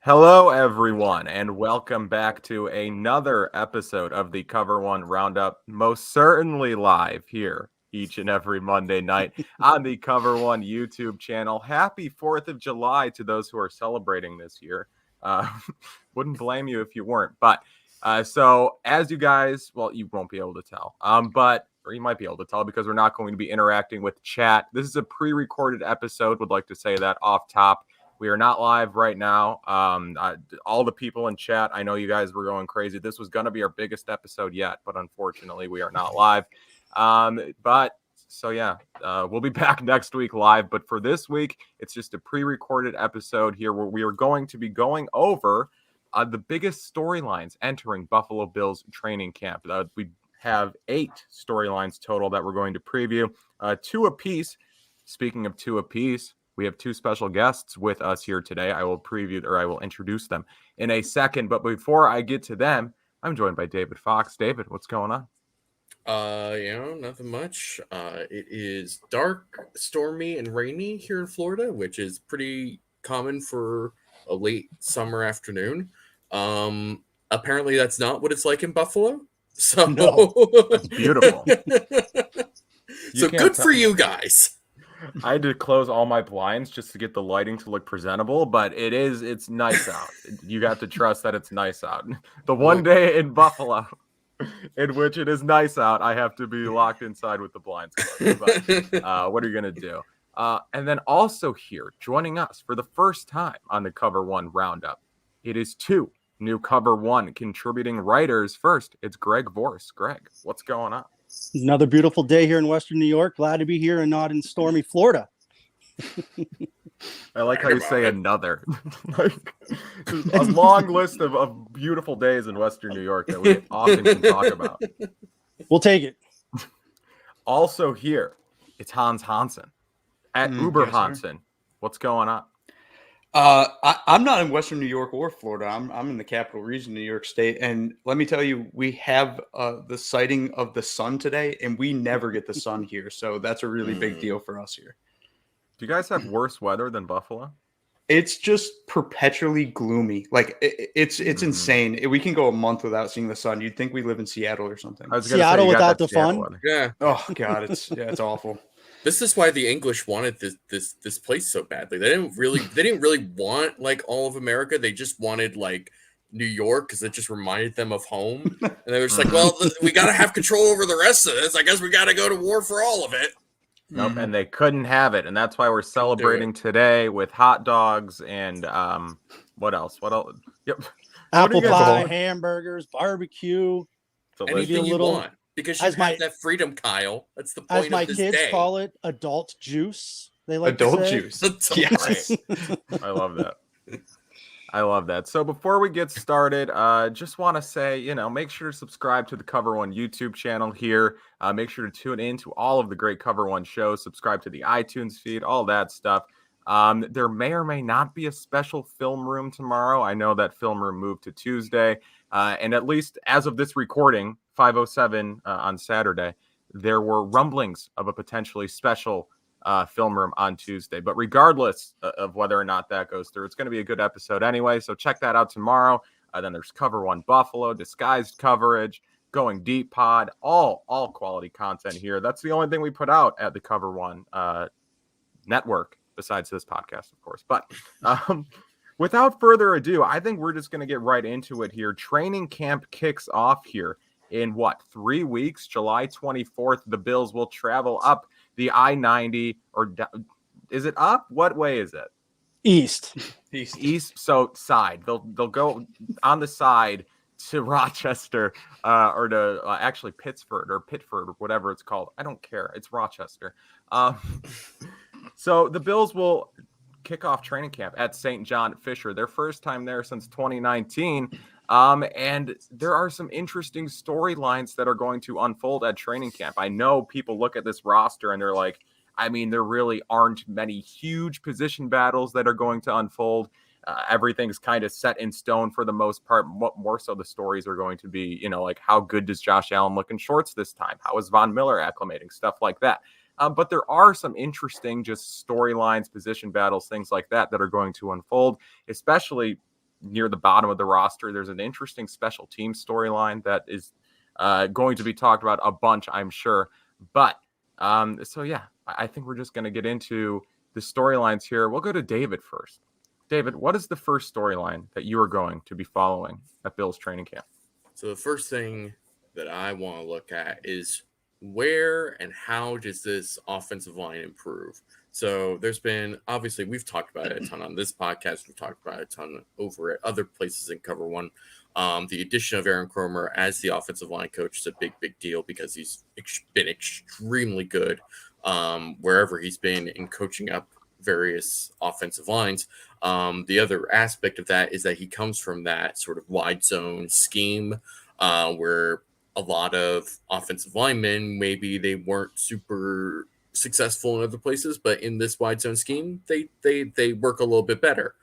Hello, everyone, and welcome back to another episode of the Cover One Roundup, most certainly live here each and every Monday night on the Cover One YouTube channel. Happy 4th of July to those who are celebrating this year. Wouldn't blame you if you weren't. But so as you guys, well, you won't be able to tell, or you might be able to tell because we're not going to be interacting with chat. This is a pre-recorded episode. Would like to say that off top. We are not live right now. All the people in chat, I know you guys were going crazy. This was going to be our biggest episode yet, but unfortunately, we are not live. We'll be back next week live. But for this week, it's just a pre-recorded episode here where we are going to be going over the biggest storylines entering Buffalo Bills training camp. We have 8 storylines total that we're going to preview, 2 apiece. Speaking of 2 apiece, we have 2 special guests with us here today. I will introduce them in a second. But before I get to them, I'm joined by David Faux. David, what's going on? Nothing much. It is dark, stormy, and rainy here in Florida, which is pretty common for a late summer afternoon. Apparently that's not what it's like in Buffalo. So no, that's beautiful. So good for you guys. I had to close all my blinds just to get the lighting to look presentable, but it's nice out. You have to trust that it's nice out. The one day in Buffalo in which it is nice out, I have to be locked inside with the blinds closed. But what are you going to do? And then also here, joining us for the first time on the Cover One Roundup, it is 2 new Cover One contributing writers. First, it's Greg Vorse. Greg, what's going on? Another beautiful day here in Western New York. Glad to be here and not in stormy Florida. I like how you say another. Like, a long list of beautiful days in Western New York that we often can talk about. We'll take it. Also here, it's Hansen at Uber Hansen. What's going on? I'm not in Western New York or Florida. I'm in the capital region, New York State. And let me tell you, we have the sighting of the sun today, and we never get the sun here. So that's a really big deal for us here. Do you guys have worse weather than Buffalo? It's just perpetually gloomy. Like it's insane. We can go a month without seeing the sun. You'd think we live in Seattle or something. Seattle without the fun. Weather. Yeah. Oh God, it's awful. This is why the English wanted this place so badly. They didn't really want like all of America. They just wanted like New York because it just reminded them of home. And they were just like, well, we got to have control over the rest of this. I guess we got to go to war for all of it. Nope, and they couldn't have it, and that's why we're celebrating today with hot dogs and what else? Yep, apple pie, hamburgers, barbecue, anything you want. Because you have that freedom, Kyle. That's the point of this day. As my kids call it, adult juice. They like adult juice. Yes. I love that. So before we get started, just want to say, make sure to subscribe to the Cover One YouTube channel here. Make sure to tune in to all of the great Cover One shows. Subscribe to the iTunes feed, all that stuff. There may or may not be a special film room tomorrow. I know that film room moved to Tuesday. And at least as of this recording, 5:07 on Saturday, there were rumblings of a potentially special film room on Tuesday. But regardless of whether or not that goes through, it's going to be a good episode anyway. So check that out tomorrow. Then there's Cover One Buffalo, disguised coverage, Going Deep pod, all quality content here. That's the only thing we put out at the Cover One network, besides this podcast, of course. But without further ado, I think we're just going to get right into it here. Training camp kicks off here in 3 weeks? July 24th, the Bills will travel up the I-90, or is it up? What way is it? East. So side. They'll go on the side to Rochester, or to actually Pittsford or whatever it's called. I don't care. It's Rochester. So the Bills will kick off training camp at St. John Fisher, their first time there since 2019. And there are some interesting storylines that are going to unfold at training camp. I know people look at this roster and they're like, there really aren't many huge position battles that are going to unfold. Everything's kind of set in stone for the most part. More so the stories are going to be, like how good does Josh Allen look in shorts this time? How is Von Miller acclimating? Stuff like that. But there are some interesting just storylines, position battles, things like that are going to unfold, especially near the bottom of the roster. There's an interesting special team storyline that is going to be talked about a bunch, I'm sure. But so yeah, I think we're just going to get into the storylines here. We'll go to David first. David, what is the first storyline that you are going to be following at Bill's training camp? So the first thing that I want to look at is where and how does this offensive line improve? So there's been, obviously, we've talked about it a ton on this podcast. We've talked about it a ton over at other places in Cover One. The addition of Aaron Kromer as the offensive line coach is a big, big deal because he's been extremely good wherever he's been in coaching up various offensive lines. The other aspect of that is that he comes from that sort of wide zone scheme where a lot of offensive linemen, maybe they weren't super successful in other places, but in this wide zone scheme, they work a little bit better.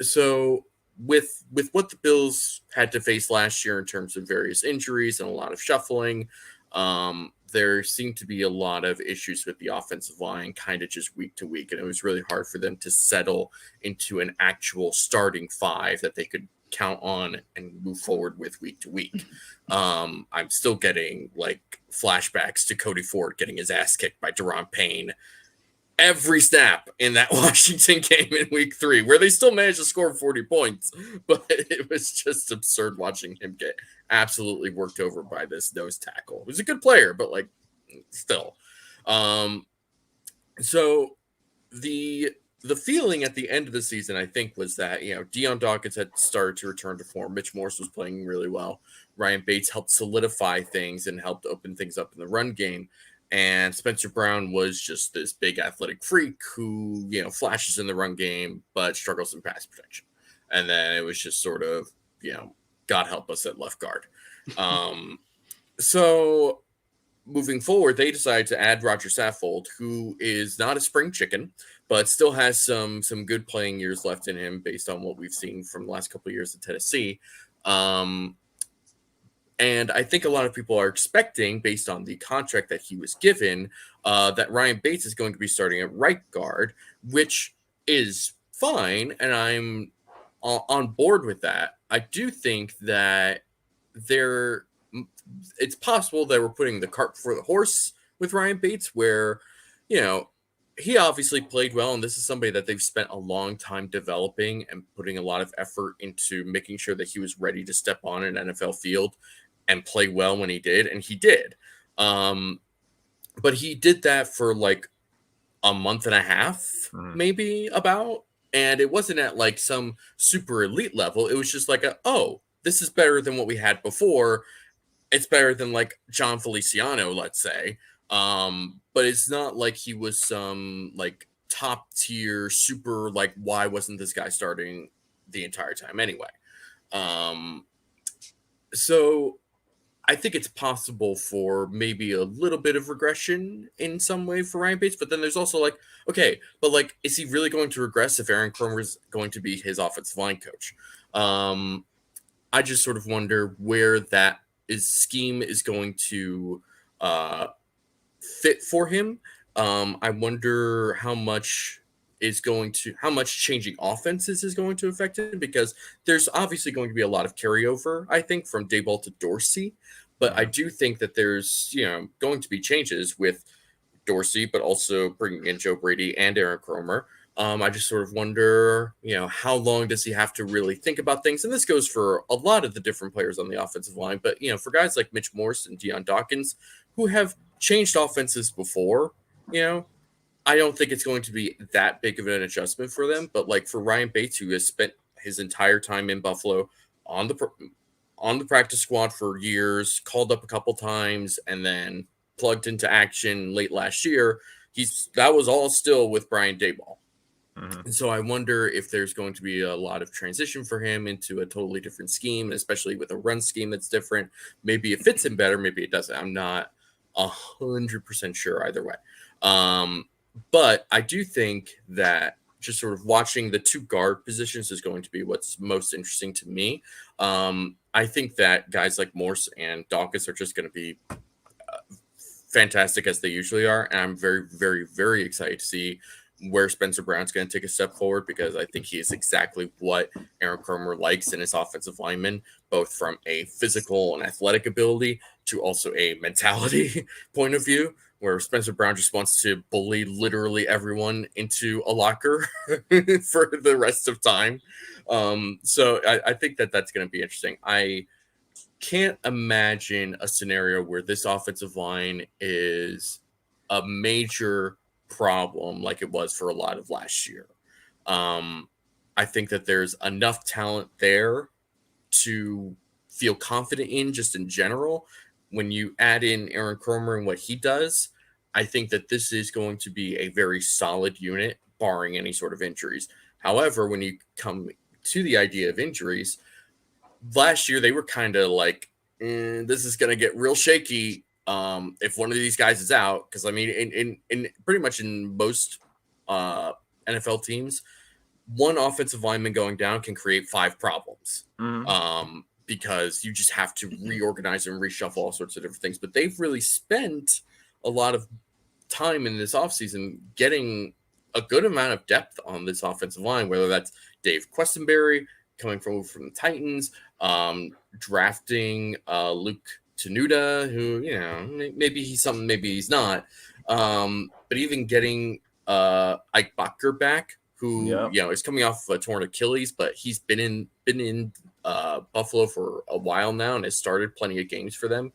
So with what the Bills had to face last year in terms of various injuries and a lot of shuffling, there seemed to be a lot of issues with the offensive line kind of just week to week. And it was really hard for them to settle into an actual starting five that they could count on and move forward with week to week. I'm still getting like flashbacks to Cody Ford getting his ass kicked by Deron Payne every snap in that Washington game in week 3, where they still managed to score 40 points. But it was just absurd watching him get absolutely worked over by this nose tackle. He was a good player, but like still. So the feeling at the end of the season, I think, was that, Deion Dawkins had started to return to form. Mitch Morse was playing really well. Ryan Bates helped solidify things and helped open things up in the run game. And Spencer Brown was just this big athletic freak who, flashes in the run game, but struggles in pass protection. And then it was just sort of, God help us at left guard. So moving forward, they decided to add Roger Saffold, who is not a spring chicken, but still has some good playing years left in him based on what we've seen from the last couple of years in Tennessee. And I think a lot of people are expecting, based on the contract that he was given, that Ryan Bates is going to be starting at right guard, which is fine. And I'm on board with that. I do think that it's possible that we're putting the cart before the horse with Ryan Bates, where, he obviously played well, and this is somebody that they've spent a long time developing and putting a lot of effort into making sure that he was ready to step on an NFL field and play well when he did, and he did. But he did that for like a month and a half, maybe about, and it wasn't at like some super elite level. It was just like, this is better than what we had before. It's better than like John Feliciano, let's say. But it's not like he was some like top tier super, like, why wasn't this guy starting the entire time anyway? So I think it's possible for maybe a little bit of regression in some way for Ryan Bates, but then there's also like, okay, but like, is he really going to regress if Aaron Kromer is going to be his offensive line coach? I just sort of wonder where that scheme is going to fit for him. I wonder how much changing offenses is going to affect it, because there's obviously going to be a lot of carryover, I think, from Daboll to Dorsey. But I do think that there's, going to be changes with Dorsey, but also bringing in Joe Brady and Aaron Kromer. I just sort of wonder, how long does he have to really think about things? And this goes for a lot of the different players on the offensive line. But, for guys like Mitch Morse and Deion Dawkins, who have changed offenses before, I don't think it's going to be that big of an adjustment for them. But like for Ryan Bates, who has spent his entire time in Buffalo on the practice squad for years, called up a couple times, and then plugged into action late last year, that was all still with Brian Daboll. And so I wonder if there's going to be a lot of transition for him into a totally different scheme, especially with a run scheme that's different. Maybe it fits him better, maybe it doesn't. I'm not 100% sure either way. But I do think that just sort of watching the two guard positions is going to be what's most interesting to me. I think that guys like Morse and Dawkins are just going to be fantastic, as they usually are. And I'm very, very, very excited to see where Spencer Brown's going to take a step forward, because I think he is exactly what Aaron Kromer likes in his offensive lineman, both from a physical and athletic ability to also a mentality point of view, where Spencer Brown just wants to bully literally everyone into a locker for the rest of time. So I think that that's going to be interesting. I can't imagine a scenario where this offensive line is a major problem like it was for a lot of last year. I think that there's enough talent there to feel confident in, just in general. When you add in Aaron Kromer and what he does, I think that this is going to be a very solid unit, barring any sort of injuries. However, when you come to the idea of injuries, last year they were kind of like, this is going to get real shaky if one of these guys is out. Because I mean, in pretty much in most NFL teams, one offensive lineman going down can create 5 problems. Because you just have to reorganize and reshuffle all sorts of different things. But they've really spent a lot of time in this offseason getting a good amount of depth on this offensive line, whether that's Dave Questenberry coming from the Titans, drafting Luke Tenuta, who, you know, maybe he's something, maybe he's not. But even getting Ike Boettger back, who you know is coming off a torn Achilles, but he's been in Buffalo for a while now and has started plenty of games for them.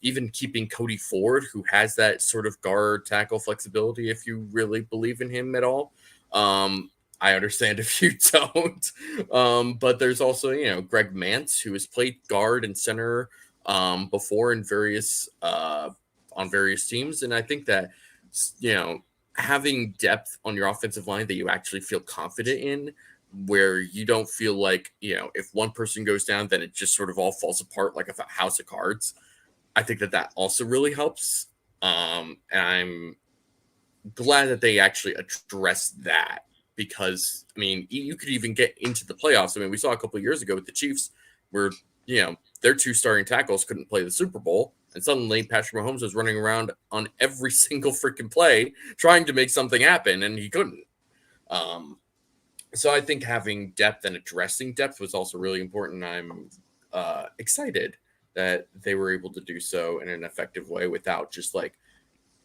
Even keeping Cody Ford, who has that sort of guard tackle flexibility, if you really believe in him at all. I understand if you don't. But there's also, you know, Greg Mance, who has played guard and center before in various on various teams. And I think that, you know, having depth on your offensive line that you actually feel confident in, where you don't feel like, you know, if one person goes down, then it just sort of all falls apart like a house of cards. I think that that also really helps. And I'm glad that they actually addressed that, because, I mean, you could even get into the playoffs. I mean, we saw a couple of years ago with the Chiefs where, you know, their 2 starting tackles couldn't play the Super Bowl. And suddenly Patrick Mahomes was running around on every single freaking play trying to make something happen, and he couldn't. So I think having depth and addressing depth was also really important. I'm excited that they were able to do so in an effective way without just like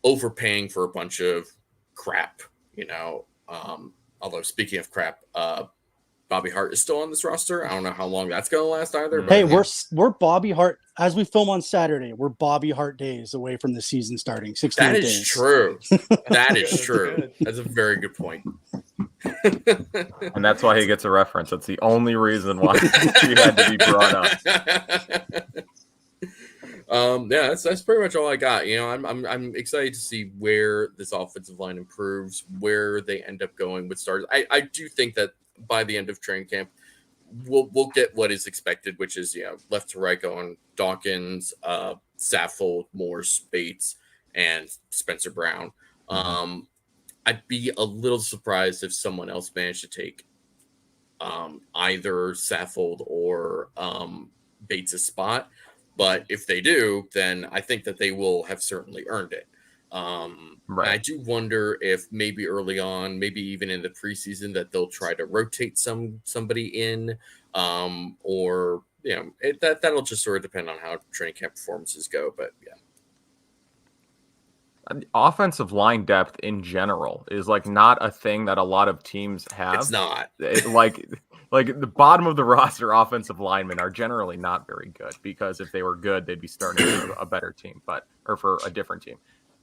overpaying for a bunch of crap, you know. Although speaking of crap, Bobby Hart is still on this roster. I don't know how long that's going to last either. But Hey, we're Bobby Hart, as we film on Saturday, we're Bobby Hart days away from the season starting. 16 that is days. True. That is true. That's a very good point. And that's why he gets a reference. That's the only reason why he had to be brought up. Yeah, that's pretty much all I got. You know, I'm excited to see where this offensive line improves, where they end up going with starters. I do think that by the end of training camp, we'll get what is expected, which is, you know, left to right going Dawkins, Saffold, Morse, Bates, and Spencer Brown. I'd be a little surprised if someone else managed to take either Saffold or Bates' spot. But if they do, then I think that they will have certainly earned it. Right. I do wonder if maybe early on, maybe even in the preseason, that they'll try to rotate somebody in, or, you know, that'll just sort of depend on how training camp performances go. But yeah. Offensive line depth in general is like not a thing that a lot of teams have. It's not. Like the bottom of the roster offensive linemen are generally not very good, because if they were good, they'd be starting for a better team, or for a different team.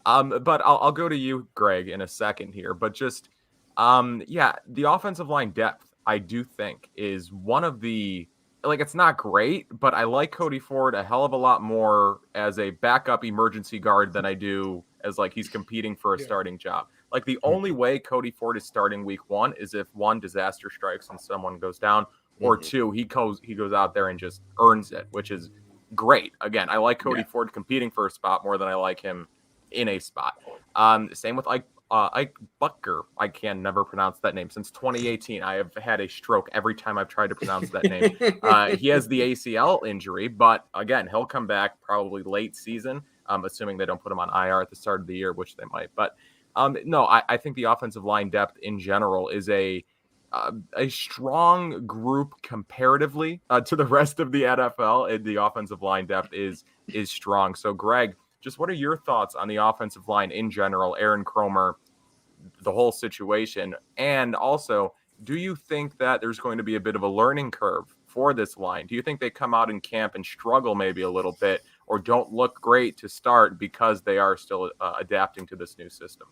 But I'll go to you, Greg, in a second here. But just, the offensive line depth, I do think, is one of the, like, it's not great, but I like Cody Ford a hell of a lot more as a backup emergency guard than I do as, like, he's competing for a starting job. Like, the only way Cody Ford is starting week 1 is if 1, disaster strikes and someone goes down, or 2, he goes out there and just earns it, which is great. Again, I like Cody Ford competing for a spot more than I like him in a spot. Same with Ike Boettger. I can never pronounce that name. Since 2018, I have had a stroke every time I've tried to pronounce that name. He has the ACL injury, but again, he'll come back probably late season, assuming they don't put him on IR at the start of the year, which they might. But No, I think the offensive line depth in general is a strong group comparatively to the rest of the NFL. And the offensive line depth is strong. So, Greg, just what are your thoughts on the offensive line in general? Aaron Kromer, the whole situation, and also, do you think that there's going to be a bit of a learning curve for this line? Do you think they come out in camp and struggle maybe a little bit, or don't look great to start because they are still adapting to this new system?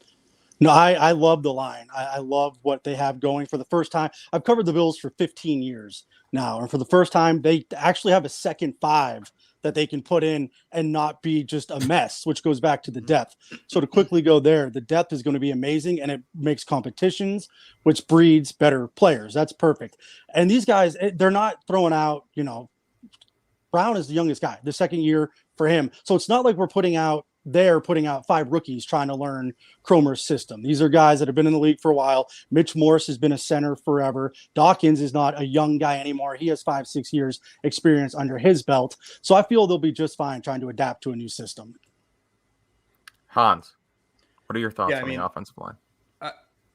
No, I love the line. I love what they have going for the first time. I've covered the Bills for 15 years now, and for the first time, they actually have a second five that they can put in and not be just a mess, which goes back to the depth. So to quickly go there, the depth is going to be amazing, and it makes competitions, which breeds better players. That's perfect. And these guys, they're not throwing out, Brown is the youngest guy, the second year for him. So it's not like they're putting out five rookies trying to learn Kromer's system. These are guys that have been in the league for a while. Mitch Morse has been a center forever. Dawkins is not a young guy anymore. He has 5-6 years experience under his belt. So I feel they'll be just fine trying to adapt to a new system. Hans, what are your thoughts on the offensive line?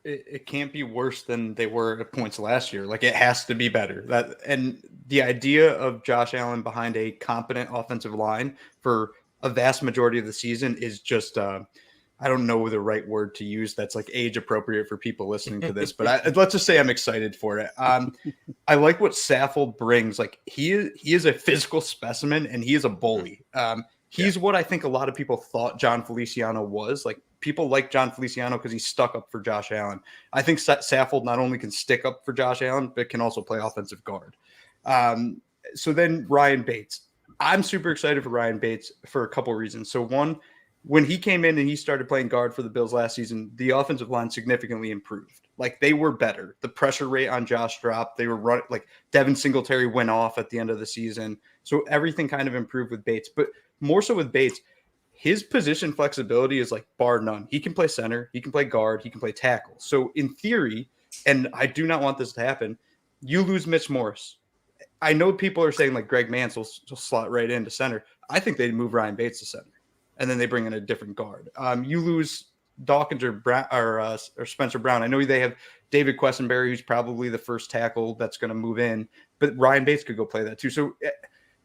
It can't be worse than they were at points last year. Like, it has to be better. And the idea of Josh Allen behind a competent offensive line for a vast majority of the season is just I don't know the right word to use that's like age appropriate for people listening to this, but let's just say I'm excited for it. I like what Saffold brings. Like, he is a physical specimen, and he is a bully. He's what I think a lot of people thought John Feliciano was. Like, people like John Feliciano because he stuck up for Josh Allen. I think Saffold not only can stick up for Josh Allen, but can also play offensive guard. So then Ryan Bates. I'm super excited for Ryan Bates for a couple of reasons. So one, when he came in and he started playing guard for the Bills last season, the offensive line significantly improved. Like, they were better. The pressure rate on Josh dropped. They were running, like, Devin Singletary went off at the end of the season. So everything kind of improved with Bates. But more so with Bates, his position flexibility is like bar none. He can play center, he can play guard, he can play tackle. So in theory, and I do not want this to happen, you lose Mitch Morse. I know people are saying like Greg Mance will slot right into center. I think they'd move Ryan Bates to center, and then they bring in a different guard. You lose Dawkins or Spencer Brown. I know they have David Questenberry, who's probably the first tackle that's going to move in, but Ryan Bates could go play that too. So,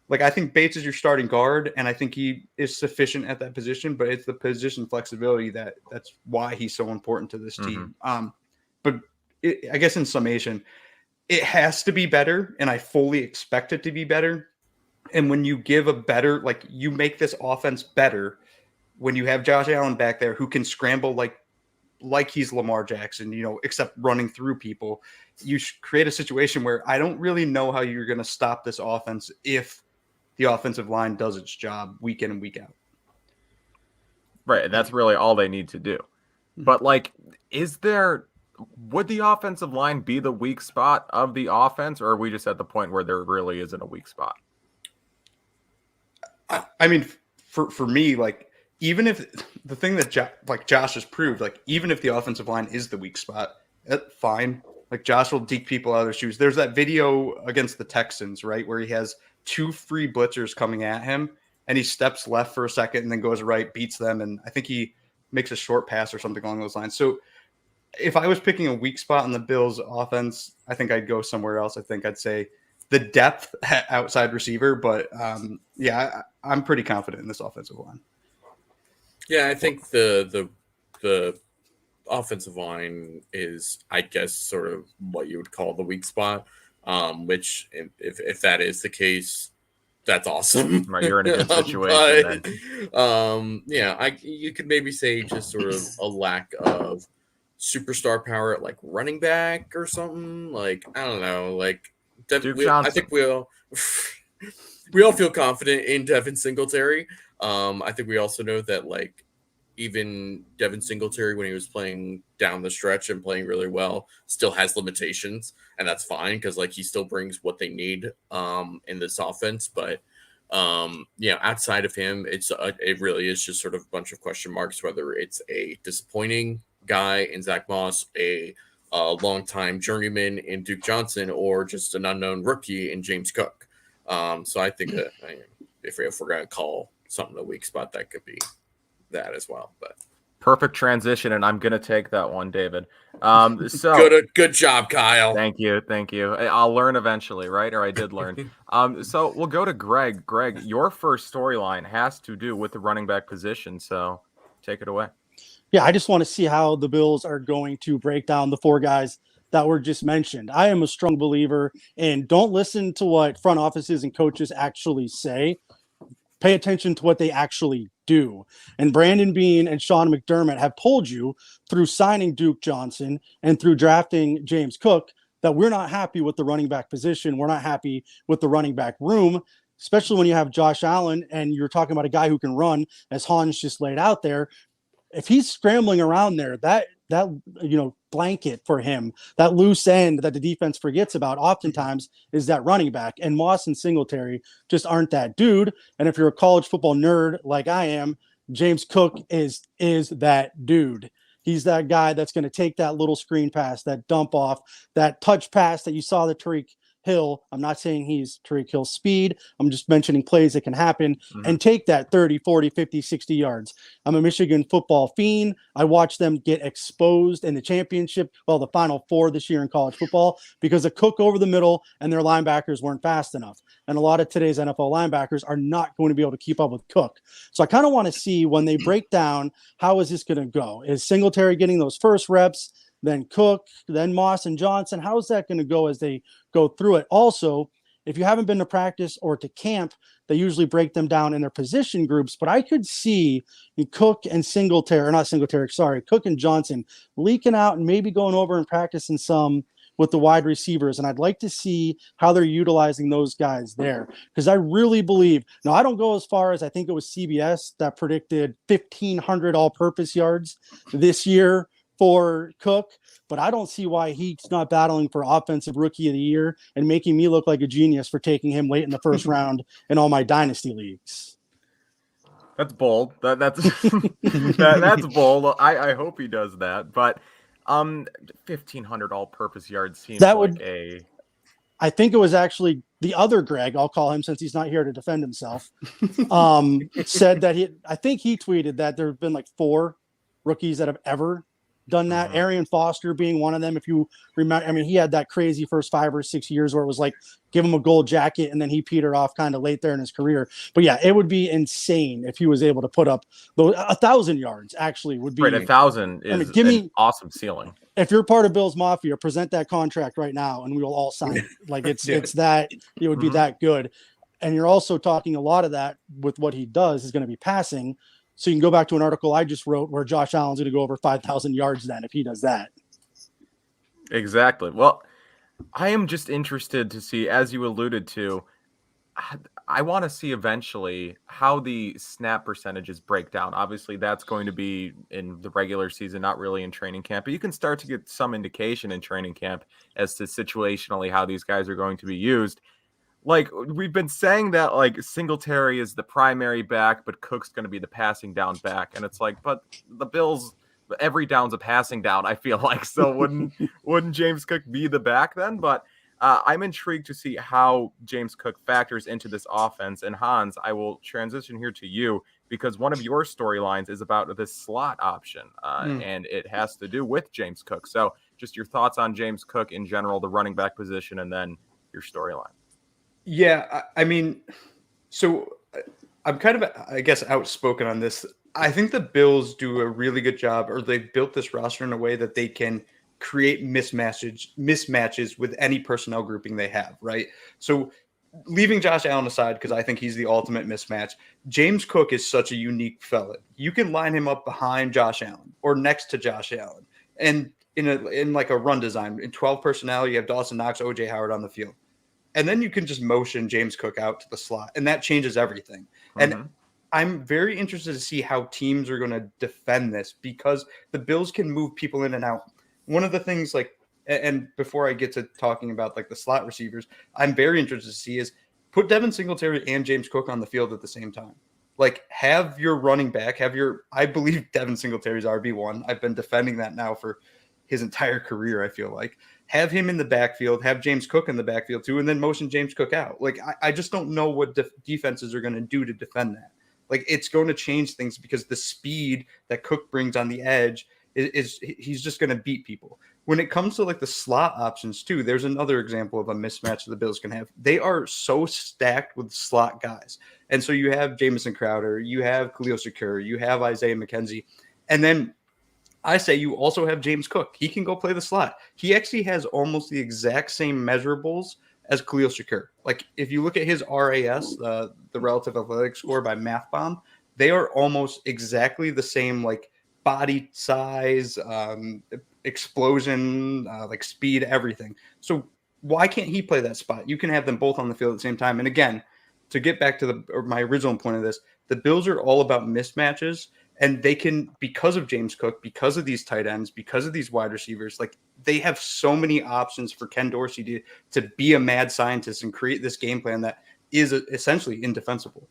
like, I think Bates is your starting guard, and I think he is sufficient at that position, but it's the position flexibility that's why he's so important to this team. But I guess in summation, it has to be better, and I fully expect it to be better. And when you give a better, like, you make this offense better when you have Josh Allen back there who can scramble like he's Lamar Jackson, except running through people. You create a situation where I don't really know how you're going to stop this offense if the offensive line does its job week in and week out. Right, and that's really all they need to do. But, like, would the offensive line be the weak spot of the offense, or are we just at the point where there really isn't a weak spot? I mean, for me, like, even if the thing that Josh has proved, like, even if the offensive line is the weak spot, fine. Like, Josh will deke people out of their shoes. There's that video against the Texans, right, where he has 2 free blitzers coming at him, and he steps left for a second and then goes right, beats them, and I think he makes a short pass or something along those lines. So if I was picking a weak spot in the Bills offense, I think I'd go somewhere else. I think I'd say the depth at outside receiver, but I'm pretty confident in this offensive line. Yeah, I think the offensive line is, I guess, sort of what you would call the weak spot. Which, if that is the case, that's awesome. Right, you're in a good situation. You could maybe say just sort of a lack of superstar power at like running back or something. Like, I don't know. Like, I think we all feel confident in Devin Singletary. I think we also know that, like, even Devin Singletary, when he was playing down the stretch and playing really well, still has limitations, and that's fine because, like, he still brings what they need in this offense. But outside of him, it really is just sort of a bunch of question marks. Whether it's a disappointing guy in Zack Moss, a longtime journeyman in Duke Johnson, or just an unknown rookie in James Cook. So I think that if we're going to call something a weak spot, that could be that as well. But Perfect transition, and I'm gonna take that one, David. So Good job, Kyle. Thank you. I'll learn eventually, right? Or I did learn. So we'll go to Greg. Greg, your first storyline has to do with the running back position, so take it away. Yeah, I just want to see how the Bills are going to break down the four guys that were just mentioned. I am a strong believer in don't listen to what front offices and coaches actually say. Pay attention to what they actually do. And Brandon Beane and Sean McDermott have told you through signing Duke Johnson and through drafting James Cook that we're not happy with the running back position. We're not happy with the running back room, especially when you have Josh Allen and you're talking about a guy who can run, as Hans just laid out there. If he's scrambling around there, that blanket for him, that loose end that the defense forgets about oftentimes is that running back. And Moss and Singletary just aren't that dude. And if you're a college football nerd like I am, James Cook is that dude. He's that guy that's going to take that little screen pass, that dump off, that touch pass that you saw the Tariq Hill. I'm not saying he's Tariq Hill's speed. I'm just mentioning plays that can happen and take that 30, 40, 50, 60 yards. I'm a Michigan football fiend. I watched them get exposed in the championship, the Final Four this year in college football, because of Cook over the middle and their linebackers weren't fast enough. And a lot of today's NFL linebackers are not going to be able to keep up with Cook. So I kind of want to see when they break down, how is this going to go? Is Singletary getting those first reps? Then Cook, then Moss and Johnson. How's that going to go as they go through it? Also, if you haven't been to practice or to camp, they usually break them down in their position groups. But I could see Cook and Cook and Johnson leaking out and maybe going over and practicing some with the wide receivers. And I'd like to see how they're utilizing those guys there. Because I really believe, now I don't go as far as I think it was CBS that predicted 1,500 all-purpose yards this year for Cook, but I don't see why he's not battling for offensive rookie of the year and making me look like a genius for taking him late in the first round in all my dynasty leagues. That's bold. That's bold. I hope he does that. But 1,500 all-purpose yards seems I think it was actually the other Greg, I'll call him since he's not here to defend himself, said that I think he tweeted that there have been like 4 rookies that have ever done that. Arian Foster being one of them. If you remember, I mean, he had that crazy first 5 or 6 years where it was like, give him a gold jacket, and then he petered off kind of late there in his career. But yeah, it would be insane if he was able to put up 1,000 yards. Actually, would be right. 1,000 is an awesome ceiling. If you're part of Bill's Mafia, present that contract right now, and we will all sign it. Like it's that it would be that good. And you're also talking a lot of that with what he does is going to be passing. So you can go back to an article I just wrote where Josh Allen's going to go over 5,000 yards then if he does that. Exactly. Well, I am just interested to see, as you alluded to, I want to see eventually how the snap percentages break down. Obviously, that's going to be in the regular season, not really in training camp. But you can start to get some indication in training camp as to situationally how these guys are going to be used. Like, we've been saying that, like, Singletary is the primary back, but Cook's going to be the passing down back. And it's like, but the Bills, every down's a passing down, I feel like. So wouldn't James Cook be the back then? But I'm intrigued to see how James Cook factors into this offense. And Hans, I will transition here to you because one of your storylines is about this slot option, and it has to do with James Cook. So just your thoughts on James Cook in general, the running back position, and then your storyline. Yeah, I mean, so I'm kind of, I guess, outspoken on this. I think the Bills do a really good job, or they've built this roster in a way that they can create mismatches with any personnel grouping they have, right? So leaving Josh Allen aside, because I think he's the ultimate mismatch, James Cook is such a unique fella. You can line him up behind Josh Allen or next to Josh Allen. And in like a run design, in 12 personnel, you have Dawson Knox, OJ Howard on the field. And then you can just motion James Cook out to the slot, and that changes everything. And I'm very interested to see how teams are going to defend this because the Bills can move people in and out. One of the things, like, and before I get to talking about like the slot receivers, I'm very interested to see is put Devin Singletary and James Cook on the field at the same time. Like, have your running back, I believe Devin Singletary's RB1. I've been defending that now for his entire career, I feel like. Have him in the backfield, have James Cook in the backfield too, and then motion James Cook out. Like, I just don't know what defenses are going to do to defend that. Like, it's going to change things because the speed that Cook brings on the edge is he's just going to beat people. When it comes to like the slot options too, there's another example of a mismatch that the Bills can have. They are so stacked with slot guys. And so you have Jamison Crowder, you have Khalil Shakir, you have Isaiah McKenzie. And then I say you also have James Cook. He can go play the slot. He actually has almost the exact same measurables as Khalil Shakir. Like, if you look at his RAS, the relative athletic score by MathBomb, they are almost exactly the same, like body size, explosion, like speed, everything. So why can't he play that spot? You can have them both on the field at the same time. And again, to get back to my original point of this, the Bills are all about mismatches. And they can, because of James Cook, because of these tight ends, because of these wide receivers, like they have so many options for Ken Dorsey to be a mad scientist and create this game plan that is essentially indefensible.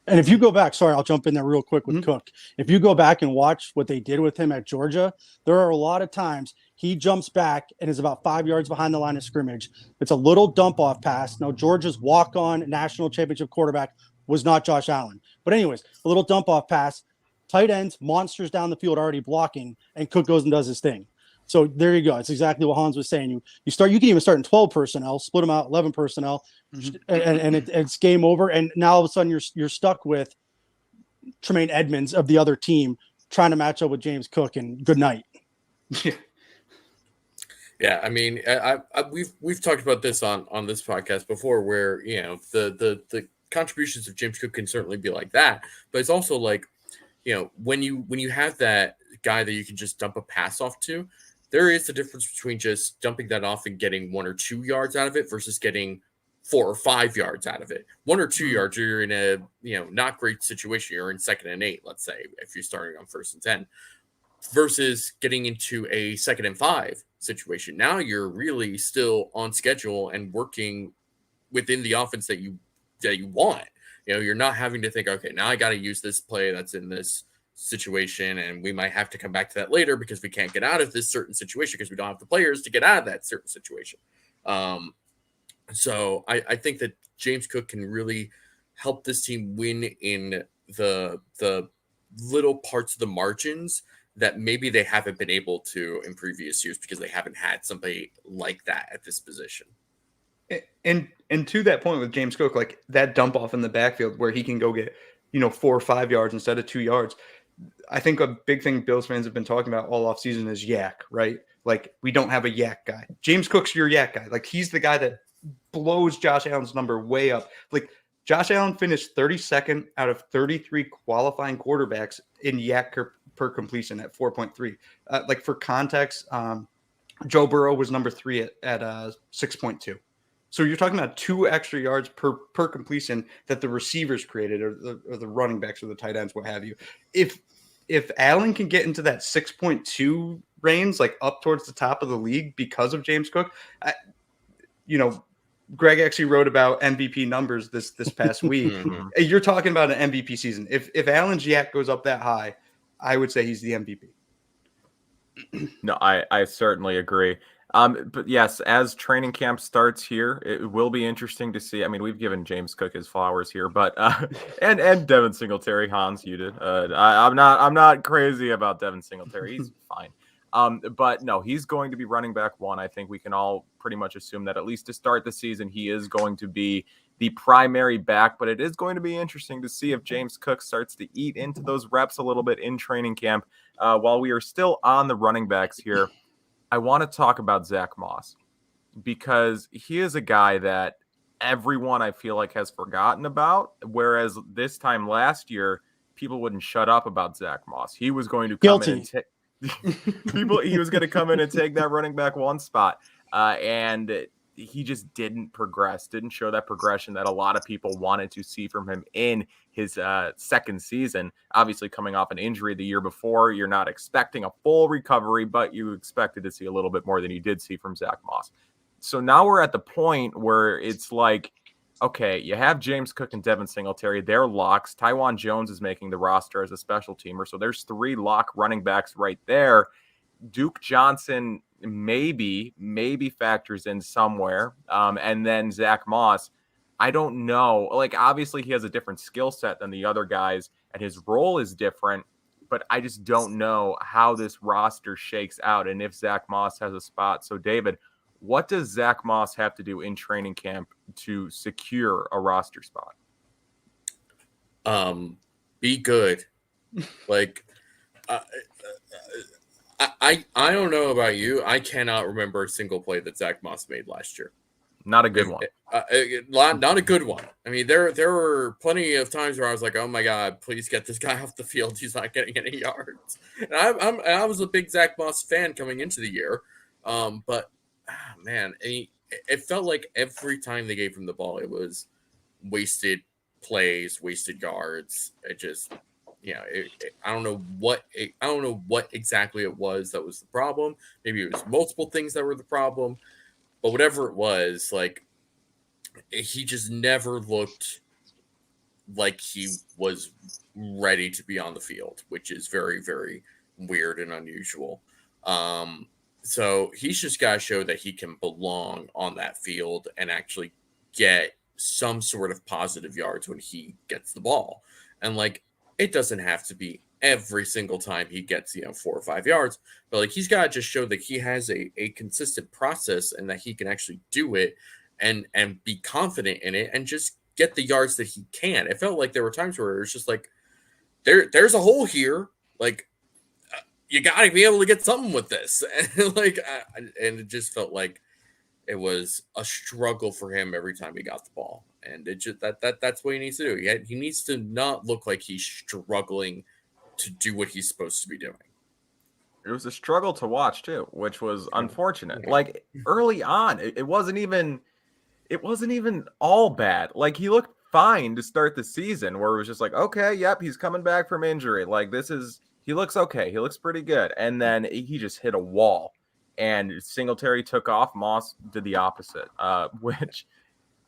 And if you go back, sorry, I'll jump in there real quick with Cook. If you go back and watch what they did with him at Georgia, there are a lot of times he jumps back and is about 5 yards behind the line of scrimmage. It's a little dump off pass. Now, Georgia's walk-on national championship quarterback was not Josh Allen. But anyways, a little dump off pass, tight ends, monsters down the field already blocking, and Cook goes and does his thing. So there you go. It's exactly what Hans was saying. You can even start in 12 personnel, split them out, 11 personnel, and it's game over. And now all of a sudden you're stuck with Tremaine Edmunds of the other team trying to match up with James Cook, and good night. Yeah, I mean, we've talked about this on this podcast before, where the contributions of James Cook can certainly be like that, but it's also like, when you have that guy that you can just dump a pass off to, there is a difference between just dumping that off and getting 1 or 2 yards out of it versus getting 4 or 5 yards out of it. 1 or 2 yards, you're in a not great situation. You're in 2nd and 8, let's say, if you're starting on 1st and 10, versus getting into a 2nd and 5 situation. Now you're really still on schedule and working within the offense that you want. You're not having to think, okay, now I got to use this play that's in this situation, and we might have to come back to that later because we can't get out of this certain situation because we don't have the players to get out of that certain situation. So I think that James Cook can really help this team win in the little parts of the margins that maybe they haven't been able to in previous years because they haven't had somebody like that at this position. And to that point with James Cook, like that dump off in the backfield where he can go get 4 or 5 yards instead of 2 yards. I think a big thing Bills fans have been talking about all off season is yak, right? Like, we don't have a yak guy. James Cook's your yak guy. Like, he's the guy that blows Josh Allen's number way up. Like, Josh Allen finished 32nd out of 33 qualifying quarterbacks in yak per completion at 4.3. Like, for context, Joe Burrow was number 3 at 6.2. So you're talking about 2 extra yards per completion that the receivers created, or the running backs, or the tight ends, what have you. If Allen can get into that 6.2 range, like up towards the top of the league because of James Cook, Greg actually wrote about MVP numbers this past week. You're talking about an MVP season. If Allen's yak goes up that high, I would say he's the MVP. No, I certainly agree. But yes, as training camp starts here, it will be interesting to see. I mean, we've given James Cook his flowers here, but and Devin Singletary, Hans, you did. I'm not crazy about Devin Singletary. He's fine. But no, he's going to be running back 1. I think we can all pretty much assume that at least to start the season, he is going to be the primary back. But it is going to be interesting to see if James Cook starts to eat into those reps a little bit in training camp. While we are still on the running backs here, I want to talk about Zack Moss because he is a guy that everyone I feel like has forgotten about. Whereas this time last year, people wouldn't shut up about Zack Moss. He was going to come in and take he was going to come in and take that running back 1 spot. And he just didn't progress, didn't show that progression that a lot of people wanted to see from him in his second season. Obviously, coming off an injury the year before, you're not expecting a full recovery, but you expected to see a little bit more than you did see from Zack Moss. So now we're at the point where it's like, okay, you have James Cook and Devin Singletary. They're locks. Tywan Jones is making the roster as a special teamer. So there's 3 lock running backs right there. Duke Johnson maybe factors in somewhere. And then Zack Moss. I don't know. Like, obviously, he has a different skill set than the other guys, and his role is different. But I just don't know how this roster shakes out and if Zack Moss has a spot. So, David, what does Zack Moss have to do in training camp to secure a roster spot? Be good. Like, I don't know about you. I cannot remember a single play that Zack Moss made last year. Not a good one. Not a good one. I mean, there were plenty of times where I was like, "Oh my God, please get this guy off the field. He's not getting any yards." And I was a big Zack Moss fan coming into the year, but man, it felt like every time they gave him the ball, it was wasted plays, wasted yards. It just, I don't know what exactly it was that was the problem. Maybe it was multiple things that were the problem. But whatever it was, like, he just never looked like he was ready to be on the field, which is very, very weird and unusual. So he's just got to show that he can belong on that field and actually get some sort of positive yards when he gets the ball. And, like, it doesn't have to be every single time he gets 4 or 5 yards, but like he's got to just show that he has a consistent process and that he can actually do it and be confident in it and just get the yards that he can. It felt like there were times where it was just like there's a hole here, like you got to be able to get something with this. And and it just felt like it was a struggle for him every time he got the ball. And it just that's what he needs to do. He needs to not look like he's struggling to do what he's supposed to be doing. It was a struggle to watch too, which was unfortunate. Like early on, it wasn't even all bad. Like he looked fine to start the season, where it was just like, okay, yep, he's coming back from injury. Like he looks okay. He looks pretty good. And then he just hit a wall, and Singletary took off. Moss did the opposite, which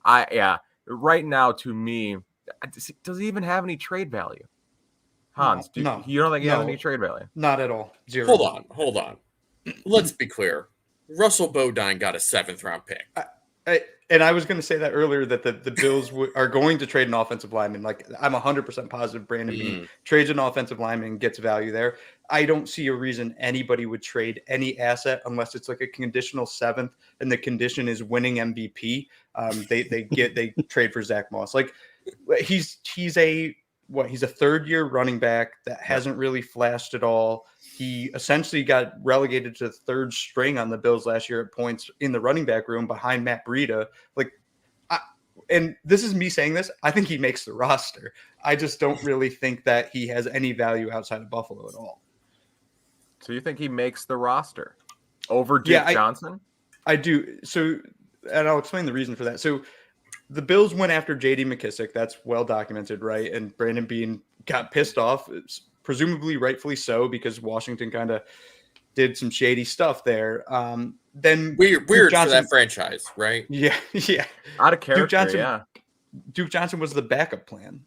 right now to me, does he even have any trade value? Hans, you don't think he has any trade value? Not at all. Zero. Hold on. Let's be clear. Russell Bodine got a 7th round pick. I was going to say that earlier, that the Bills are going to trade an offensive lineman. Like, I'm 100% positive Brandon Beane trades an offensive lineman and gets value there. I don't see a reason anybody would trade any asset unless it's like a conditional 7th and the condition is winning MVP. They trade for Zack Moss. Like, he's a 3rd-year running back that hasn't really flashed at all. He essentially got relegated to 3rd string on the Bills last year at points in the running back room behind Matt Breida. And this is me saying this, I think he makes the roster. I just don't really think that he has any value outside of Buffalo at all. So you think he makes the roster over Duke Johnson? I do. So, and I'll explain the reason for that. So the Bills went after J.D. McKissick. That's well documented, right? And Brandon Beane got pissed off, presumably rightfully so, because Washington kind of did some shady stuff there. Then weird for that franchise, right? Yeah. Out of character, Duke Johnson was the backup plan.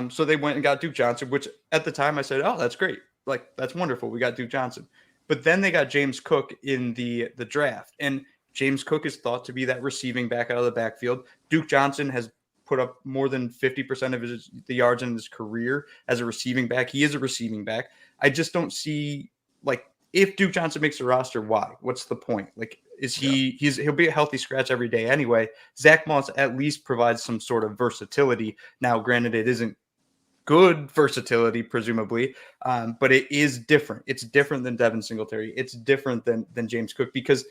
So they went and got Duke Johnson, which at the time I said, oh, that's great. Like, that's wonderful. We got Duke Johnson. But then they got James Cook in the draft. And James Cook is thought to be that receiving back out of the backfield. Duke Johnson has put up more than 50% of the yards in his career as a receiving back. He is a receiving back. I just don't see, like, if Duke Johnson makes the roster, why? What's the point? Like, he'll be a healthy scratch every day anyway. Zack Moss at least provides some sort of versatility. Now, granted, it isn't good versatility, presumably, but it is different. It's different than Devin Singletary. It's different than James Cook, because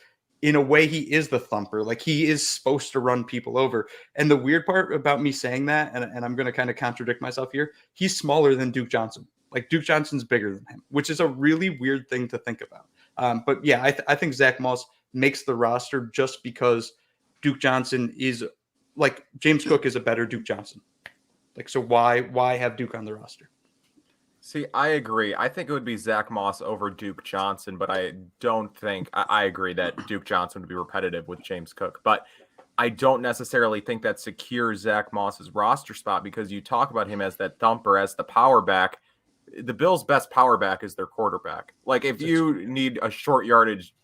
in a way, he is the thumper. Like, he is supposed to run people over. And the weird part about me saying that, and I'm going to kind of contradict myself here, he's smaller than Duke Johnson. Like, Duke Johnson's bigger than him, which is a really weird thing to think about. But yeah, I think Zack Moss makes the roster just because Duke Johnson is, like, James Cook is a better Duke Johnson. Like, so why have Duke on the roster? See, I agree. I think it would be Zack Moss over Duke Johnson, but I don't think I agree that Duke Johnson would be repetitive with James Cook. But I don't necessarily think that secures Zack Moss's roster spot, because you talk about him as that thumper, as the power back. The Bills' best power back is their quarterback. Like, if you need a short yardage,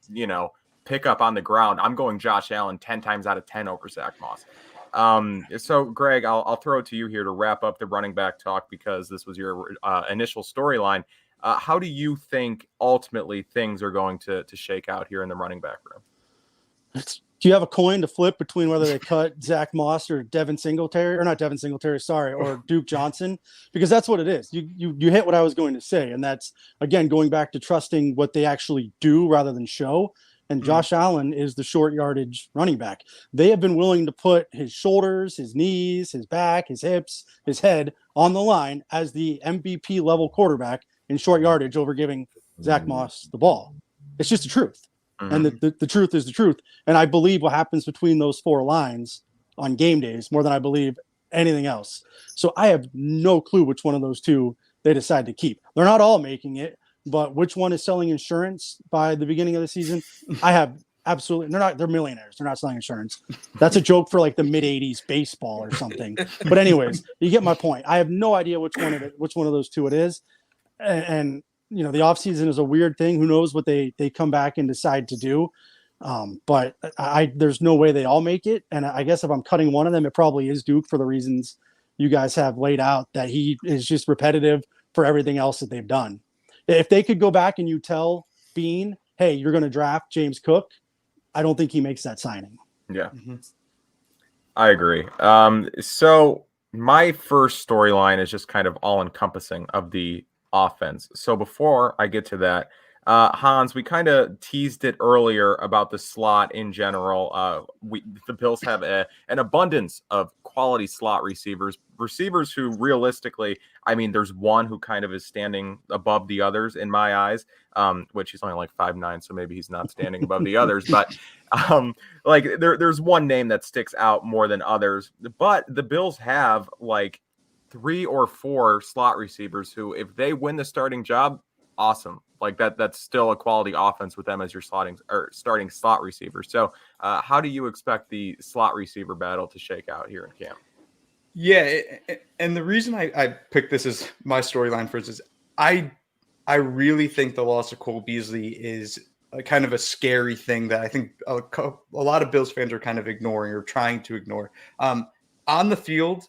pickup on the ground, I'm going Josh Allen 10 times out of 10 over Zack Moss. So Greg, I'll throw it to you here to wrap up the running back talk because this was your initial storyline. How do you think ultimately things are going to shake out here in the running back room? Do you have a coin to flip between whether they cut Zack Moss or Devin Singletary, or not Devin Singletary, sorry, or Duke Johnson? Because that's what it is. You hit what I was going to say, and that's again going back to trusting what they actually do rather than show. And Josh Allen is the short yardage running back. They have been willing to put his shoulders, his knees, his back, his hips, his head on the line as the MVP level quarterback in short yardage over giving Zack Moss the ball. It's just the truth. And the truth is the truth. And I believe what happens between those four lines on game days more than I believe anything else. So I have no clue which one of those two they decide to keep. They're not all making it, but which one is selling insurance by the beginning of the season? I have absolutely, they're millionaires. They're not selling insurance. That's a joke for like the mid 80s baseball or something. But anyways, you get my point. I have no idea which one of those two it is. And you know, the offseason is a weird thing. Who knows what they come back and decide to do. But there's no way they all make it. And I guess if I'm cutting one of them, it probably is Duke for the reasons you guys have laid out, that he is just repetitive for everything else that they've done. If they could go back and you tell Bean, hey, you're going to draft James Cook, I don't think he makes that signing. Yeah, I agree. So my first storyline is just kind of all encompassing of the offense. So before I get to that, Hans, we kind of teased it earlier about the slot in general. The Bills have an abundance of quality slot receivers who realistically, I mean, there's one who kind of is standing above the others in my eyes, which he's only like 5'9", so maybe he's not standing above the others. But like there's one name that sticks out more than others. But the Bills have like 3 or 4 slot receivers who, if they win the starting job, awesome. Like that's still a quality offense with them as your starting slot receiver. So how do you expect the slot receiver battle to shake out here in camp? Yeah, and the reason I picked this as my storyline for this is I really think the loss of Cole Beasley is a kind of a scary thing that I think a lot of Bills fans are kind of ignoring or trying to ignore. On the field,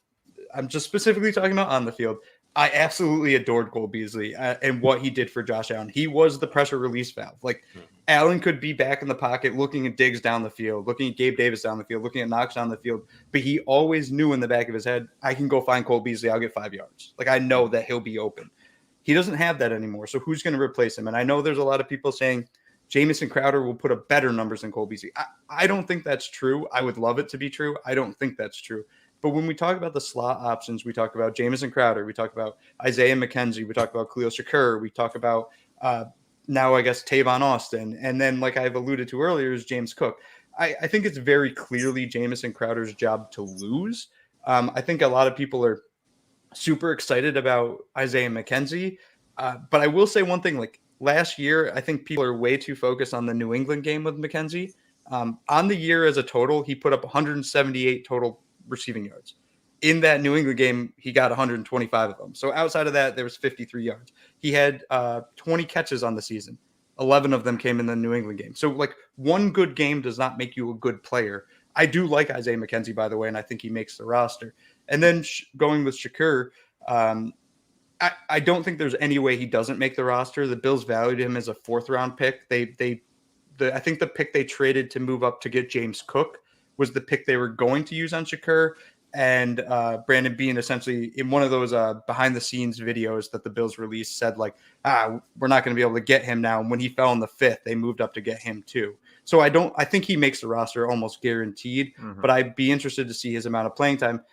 I'm just specifically talking about on the field, I absolutely adored Cole Beasley and what he did for Josh Allen. He was the pressure release valve. Like Allen could be back in the pocket, looking at Diggs down the field, looking at Gabe Davis down the field, looking at Knox down the field. But he always knew in the back of his head, I can go find Cole Beasley. I'll get 5 yards. Like I know that he'll be open. He doesn't have that anymore. So who's going to replace him? And I know there's a lot of people saying Jamison Crowder will put up better numbers than Cole Beasley. I don't think that's true. I would love it to be true. I don't think that's true. But when we talk about the slot options, we talk about Jamison Crowder, we talk about Isaiah McKenzie, we talk about Khalil Shakur, we talk about now I guess Tavon Austin, and then like I've alluded to earlier is James Cook. I think it's very clearly Jamison Crowder's job to lose. I think a lot of people are super excited about Isaiah McKenzie, but I will say one thing, like last year, I think people are way too focused on the New England game with McKenzie. On the year as a total, he put up 178 total receiving yards. In that New England game, he got 125 of them. So outside of that, there was 53 yards. He had 20 catches on the season. 11 of them came in the New England game. So like one good game does not make you a good player. I do like Isaiah McKenzie, by the way, and I think he makes the roster. And then going with Shakur, I don't think there's any way he doesn't make the roster. The Bills valued him as a 4th round pick. I think the pick they traded to move up to get James Cook was the pick they were going to use on Shakur. And Brandon Beane essentially in one of those behind the scenes videos that the Bills released said like, we're not going to be able to get him now. And when he fell in the 5th, they moved up to get him too. So I think he makes the roster almost guaranteed, but I'd be interested to see his amount of playing time.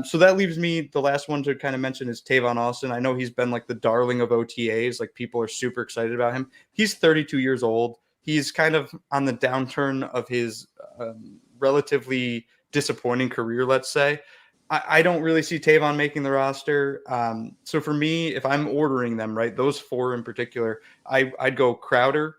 So that leaves me, the last one to kind of mention is Tavon Austin. I know he's been like the darling of OTAs. Like people are super excited about him. He's 32 years old. He's kind of on the downturn of his relatively disappointing career, let's say. I don't really see Tavon making the roster. So for me, if I'm ordering them, right, those 4 in particular, I'd go Crowder.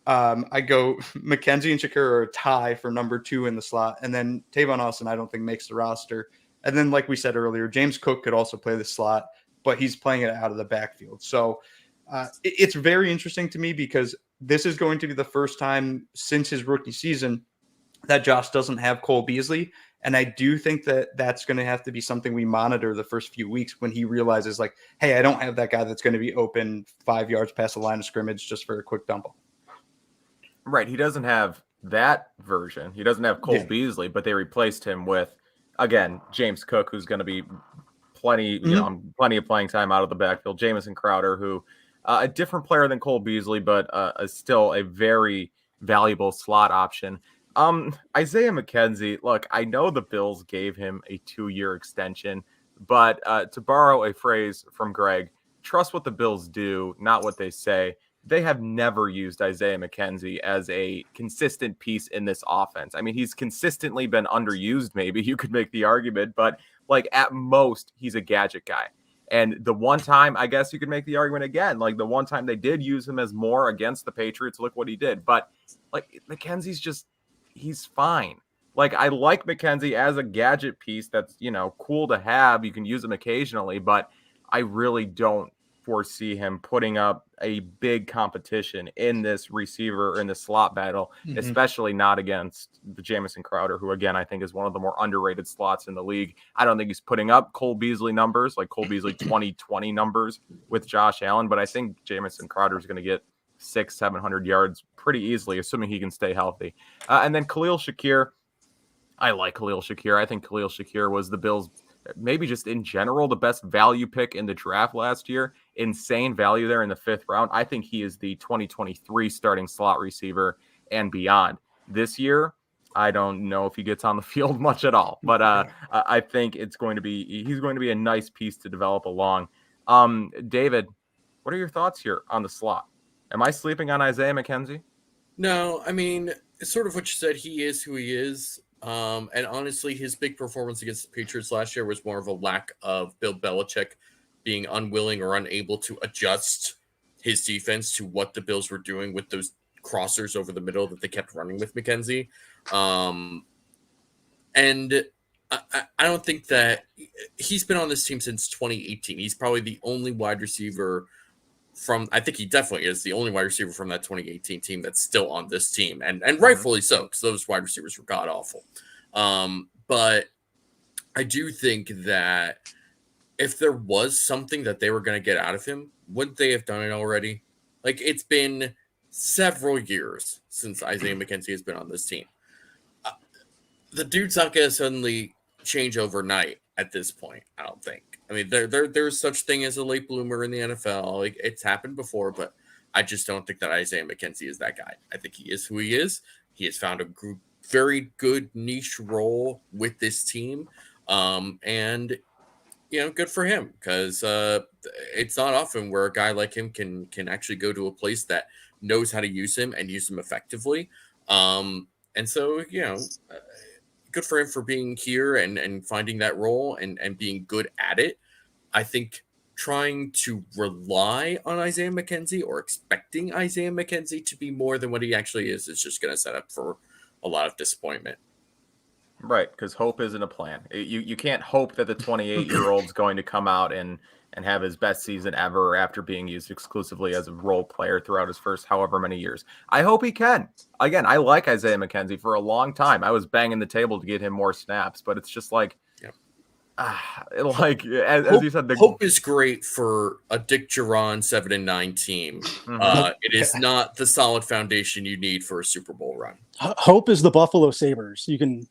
I'd go McKenzie and Shakur are a tie for number 2 in the slot. And then Tavon Austin, I don't think makes the roster. And then, like we said earlier, James Cook could also play the slot, but he's playing it out of the backfield. So it's very interesting to me because this is going to be the first time since his rookie season that Josh doesn't have Cole Beasley. And I do think that that's going to have to be something we monitor the first few weeks when he realizes, like, hey, I don't have that guy that's going to be open 5 yards past the line of scrimmage just for a quick dump off. Right. He doesn't have that version. He doesn't have Cole Beasley, but they replaced him with, again, James Cook, who's going to be plenty of playing time out of the backfield. Jamison Crowder, who a different player than Cole Beasley, but still a very valuable slot option. Isaiah McKenzie, look, I know the Bills gave him a 2-year extension, but to borrow a phrase from Greg, trust what the Bills do, not what they say. They have never used Isaiah McKenzie as a consistent piece in this offense. I mean, he's consistently been underused, maybe you could make the argument, but like at most, he's a gadget guy. And the one time, I guess you could make the argument again, like the one time they did use him as more against the Patriots, look what he did. But like McKenzie's he's fine. Like I like McKenzie as a gadget piece that's, cool to have. You can use him occasionally, but I really don't foresee him putting up a big competition in this receiver or in the slot battle, especially not against the Jamison Crowder, who again, I think is one of the more underrated slots in the league. I don't think he's putting up Cole Beasley numbers, like Cole Beasley 2020 numbers with Josh Allen, but I think Jamison Crowder is going to get 600-700 yards pretty easily, assuming he can stay healthy. And then Khalil Shakir. I like Khalil Shakir. I think Khalil Shakir was the Bills' maybe just in general the best value pick in the draft last year. Insane value there in the 5th round. I think he is the 2023 starting slot receiver and beyond. This year, I don't know if he gets on the field much at all, but I think he's going to be a nice piece to develop along. David, what are your thoughts here on the slot? Am I sleeping on Isaiah McKenzie? No, I mean, it's sort of what you said. He is who he is. And honestly, his big performance against the Patriots last year was more of a lack of Bill Belichick being unwilling or unable to adjust his defense to what the Bills were doing with those crossers over the middle that they kept running with McKenzie. And I don't think that he's been on this team since 2018. He's probably the only wide receiver I think he definitely is the only wide receiver from that 2018 team that's still on this team, and rightfully so, because those wide receivers were god awful. But I do think that if there was something that they were going to get out of him, wouldn't they have done it already? Like, it's been several years since Isaiah McKenzie has been on this team. The dude's not going to suddenly change overnight at this point, I don't think. I mean, there's such thing as a late bloomer in the NFL. Like, it's happened before, but I just don't think that Isaiah McKenzie is that guy. I think he is who he is. He has found a very good niche role with this team. And, good for him, because it's not often where a guy like him can actually go to a place that knows how to use him and use him effectively. And so, good for him for being here and finding that role and being good at it. I think trying to rely on Isaiah McKenzie or expecting Isaiah McKenzie to be more than what he actually is just going to set up for a lot of disappointment. Right, because hope isn't a plan. You can't hope that the 28-year-old's going to come out and have his best season ever after being used exclusively as a role player throughout his first however many years. I hope he can. Again, I like Isaiah McKenzie for a long time. I was banging the table to get him more snaps, but it's just like, as you said, hope is great for a Dick Duran 7-9 team. It is not the solid foundation you need for a Super Bowl run. Hope is the Buffalo Sabres. You can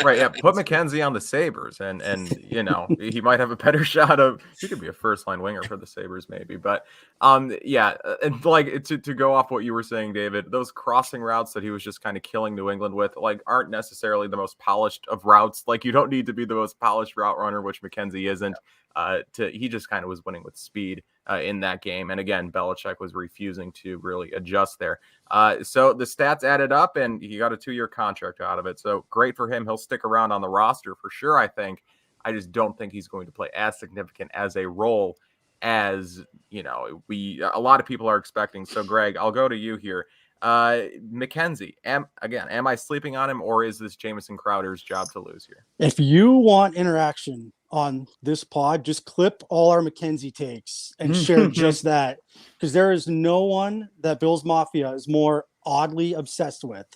right. Yeah. Put McKenzie on the Sabres and he might have a better shot he could be a first line winger for the Sabres maybe. But and like to go off what you were saying, David, those crossing routes that he was just kind of killing New England with aren't necessarily the most polished of routes. Like, you don't need to be the most polished route runner, which McKenzie isn't. He just kind of was winning with speed in that game. And again, Belichick was refusing to really adjust there. So the stats added up and he got a 2-year contract out of it. So great for him. He'll stick around on the roster for sure, I think. I just don't think he's going to play as significant as a role as, a lot of people are expecting. So Greg, I'll go to you here. McKenzie, am I sleeping on him, or is this Jamison Crowder's job to lose here? If you want interaction on this pod, just clip all our McKenzie takes and share just that, because there is no one that Bills Mafia is more oddly obsessed with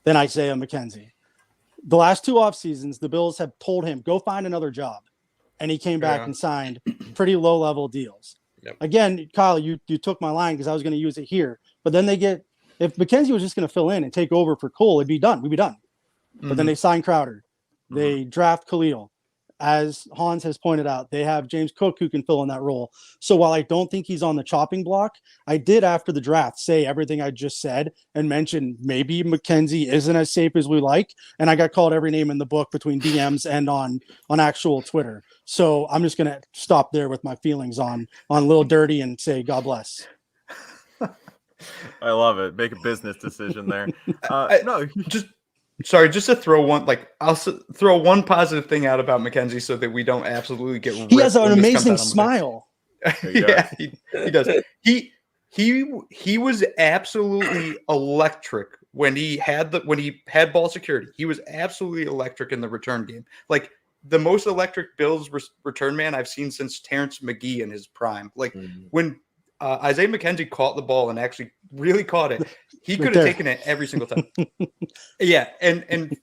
than Isaiah McKenzie. the last 2 off seasons, the Bills have told him, go find another job. And he came back and signed pretty low level deals. Yep. Again, Kyle, you took my line because I was going to use it here. But then if McKenzie was just going to fill in and take over for Cole, it'd be done. We'd be done. But then they sign Crowder. They draft Khalil. As Hans has pointed out, they have James Cook who can fill in that role. So while I don't think he's on the chopping block, I did after the draft say everything I just said and mention maybe McKenzie isn't as safe as we like. And I got called every name in the book between DMs and on actual Twitter. So I'm just going to stop there with my feelings on Lil Dirty and say, God bless. I love it. Make a business decision there. Just to throw one, I'll throw one positive thing out about McKenzie so that we don't absolutely get ripped. He has an amazing smile. Yeah, he does. He was absolutely electric when he had ball security. He was absolutely electric in the return game. Like the most electric Bills return man I've seen since Terrence McGee in his prime. When Isaiah McKenzie caught the ball and actually really caught it, he could have taken it every single time. Yeah, and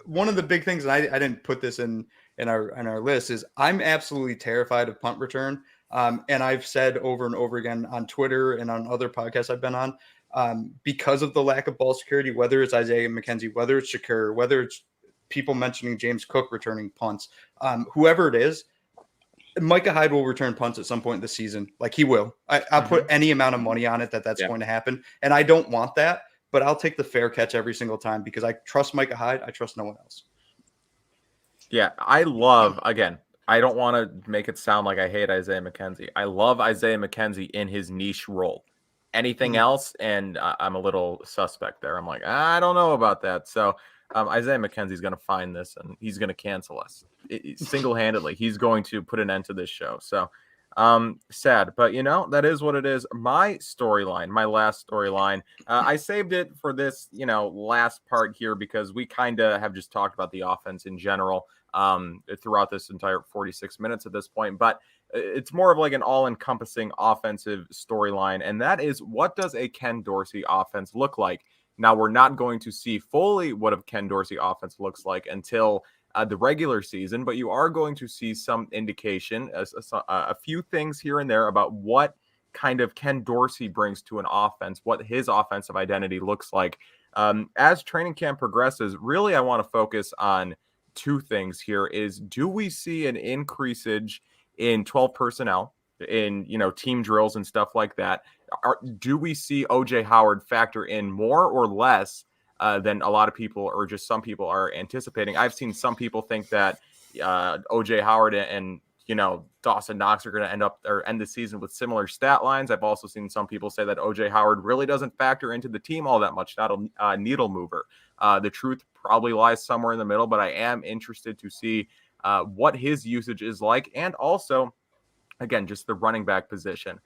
one of the big things, and I didn't put this in our list, is I'm absolutely terrified of punt return. And I've said over and over again on Twitter and on other podcasts I've been on, because of the lack of ball security, whether it's Isaiah McKenzie, whether it's Shakur, whether it's people mentioning James Cook returning punts, whoever it is, Micah Hyde will return punts at some point in the season. Like he will. I'll put any amount of money on it that's going to happen. And I don't want that, but I'll take the fair catch every single time because I trust Micah Hyde. I trust no one else. Yeah, I love, again, I don't want to make it sound like I hate Isaiah McKenzie. I love Isaiah McKenzie in his niche role. Anything else, and I'm a little suspect there. I'm like, I don't know about that. So Isaiah McKenzie's going to find this, and he's going to cancel us single-handedly. He's going to put an end to this show. So sad, but that is what it is. My storyline, my last storyline, I saved it for this, last part here because we kind of have just talked about the offense in general throughout this entire 46 minutes at this point, but it's more of like an all-encompassing offensive storyline, and that is, what does a Ken Dorsey offense look like? Now, we're not going to see fully what a Ken Dorsey offense looks like until the regular season, but you are going to see some indication, a few things here and there about what kind of Ken Dorsey brings to an offense, what his offensive identity looks like. As training camp progresses, really I want to focus on two things here. Is, do we see an increasage in 12 personnel, in team drills and stuff like that? Do we see OJ Howard factor in more or less than a lot of people, or just some people, are anticipating? I've seen some people think that OJ Howard and Dawson Knox are going to end the season with similar stat lines. I've also seen some people say that OJ Howard really doesn't factor into the team all that much, not a needle mover. The truth probably lies somewhere in the middle, but I am interested to see what his usage is like, and also, again, just the running back position.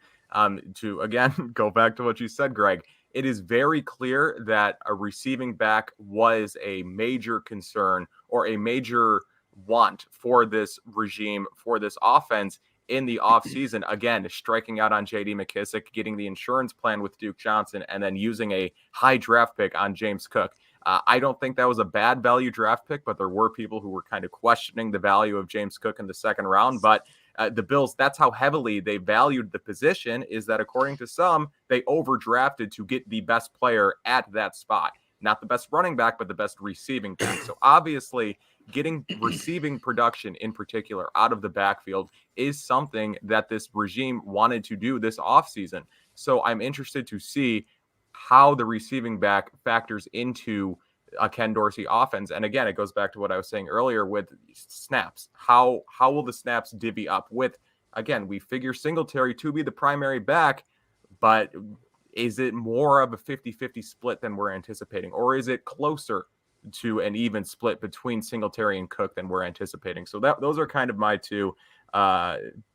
To, again, go back to what you said, Greg, it is very clear that a receiving back was a major concern or a major want for this regime, for this offense in the offseason. Again, striking out on J.D. McKissick, getting the insurance plan with Duke Johnson, and then using a high draft pick on James Cook. I don't think that was a bad value draft pick, but there were people who were kind of questioning the value of James Cook in the second round. But the Bills, that's how heavily they valued the position, is that according to some, they overdrafted to get the best player at that spot. Not the best running back, but the best receiving back. So obviously, getting receiving production in particular out of the backfield is something that this regime wanted to do this offseason. So I'm interested to see how the receiving back factors into a Ken Dorsey offense. And again, it goes back to what I was saying earlier with snaps. How will the snaps divvy up with, again, we figure Singletary to be the primary back, but is it more of a 50-50 split than we're anticipating? Or is it closer to an even split between Singletary and Cook than we're anticipating? So those are kind of my two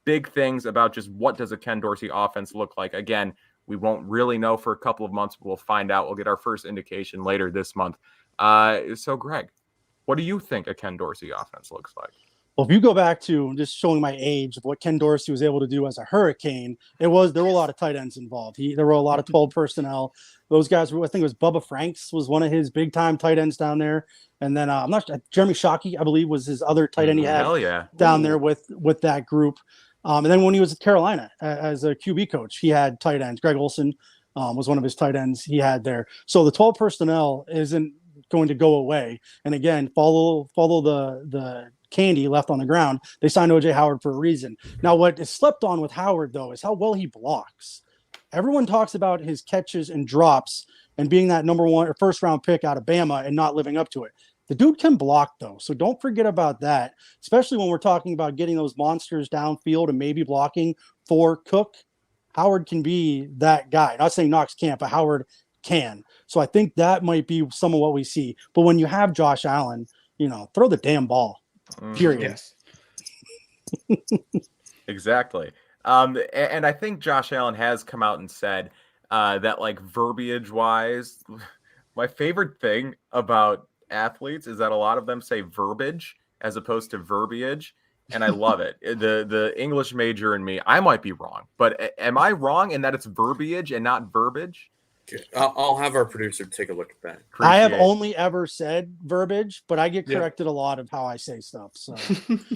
big things about just what does a Ken Dorsey offense look like. Again, we won't really know for a couple of months, but we'll find out. We'll get our first indication later this month. So, Greg, what do you think a Ken Dorsey offense looks like? Well, if you go back to just showing my age of what Ken Dorsey was able to do as a Hurricane, there were a lot of tight ends involved. There were a lot of 12 personnel. Those guys were, I think it was Bubba Franks was one of his big time tight ends down there. And then I'm not Jeremy Shockey, I believe, was his other tight end he had Hell yeah. down there with that group. And then when he was at Carolina as a QB coach, he had tight ends. Greg Olson was one of his tight ends he had there. So the 12 personnel isn't going to go away. And again, follow the candy left on the ground. They signed OJ Howard for a reason. Now, what is slept on with Howard, though, is how well he blocks. Everyone talks about his catches and drops and being that number 1 or first round pick out of Bama and not living up to it. The dude can block, though, so don't forget about that, especially when we're talking about getting those monsters downfield and maybe blocking for Cook. Howard can be that guy. Not saying Knox can't, but Howard can. So I think that might be some of what we see. But when you have Josh Allen, throw the damn ball. Period. Yes. Exactly. And I think Josh Allen has come out and said that, like, verbiage wise, my favorite thing about athletes is that a lot of them say verbiage as opposed to verbiage. And I love it. The English major in me, I might be wrong, but am I wrong in that it's verbiage and not verbiage? I'll have our producer take a look at that. I have only ever said verbiage, but I get corrected a lot of how I say stuff. So,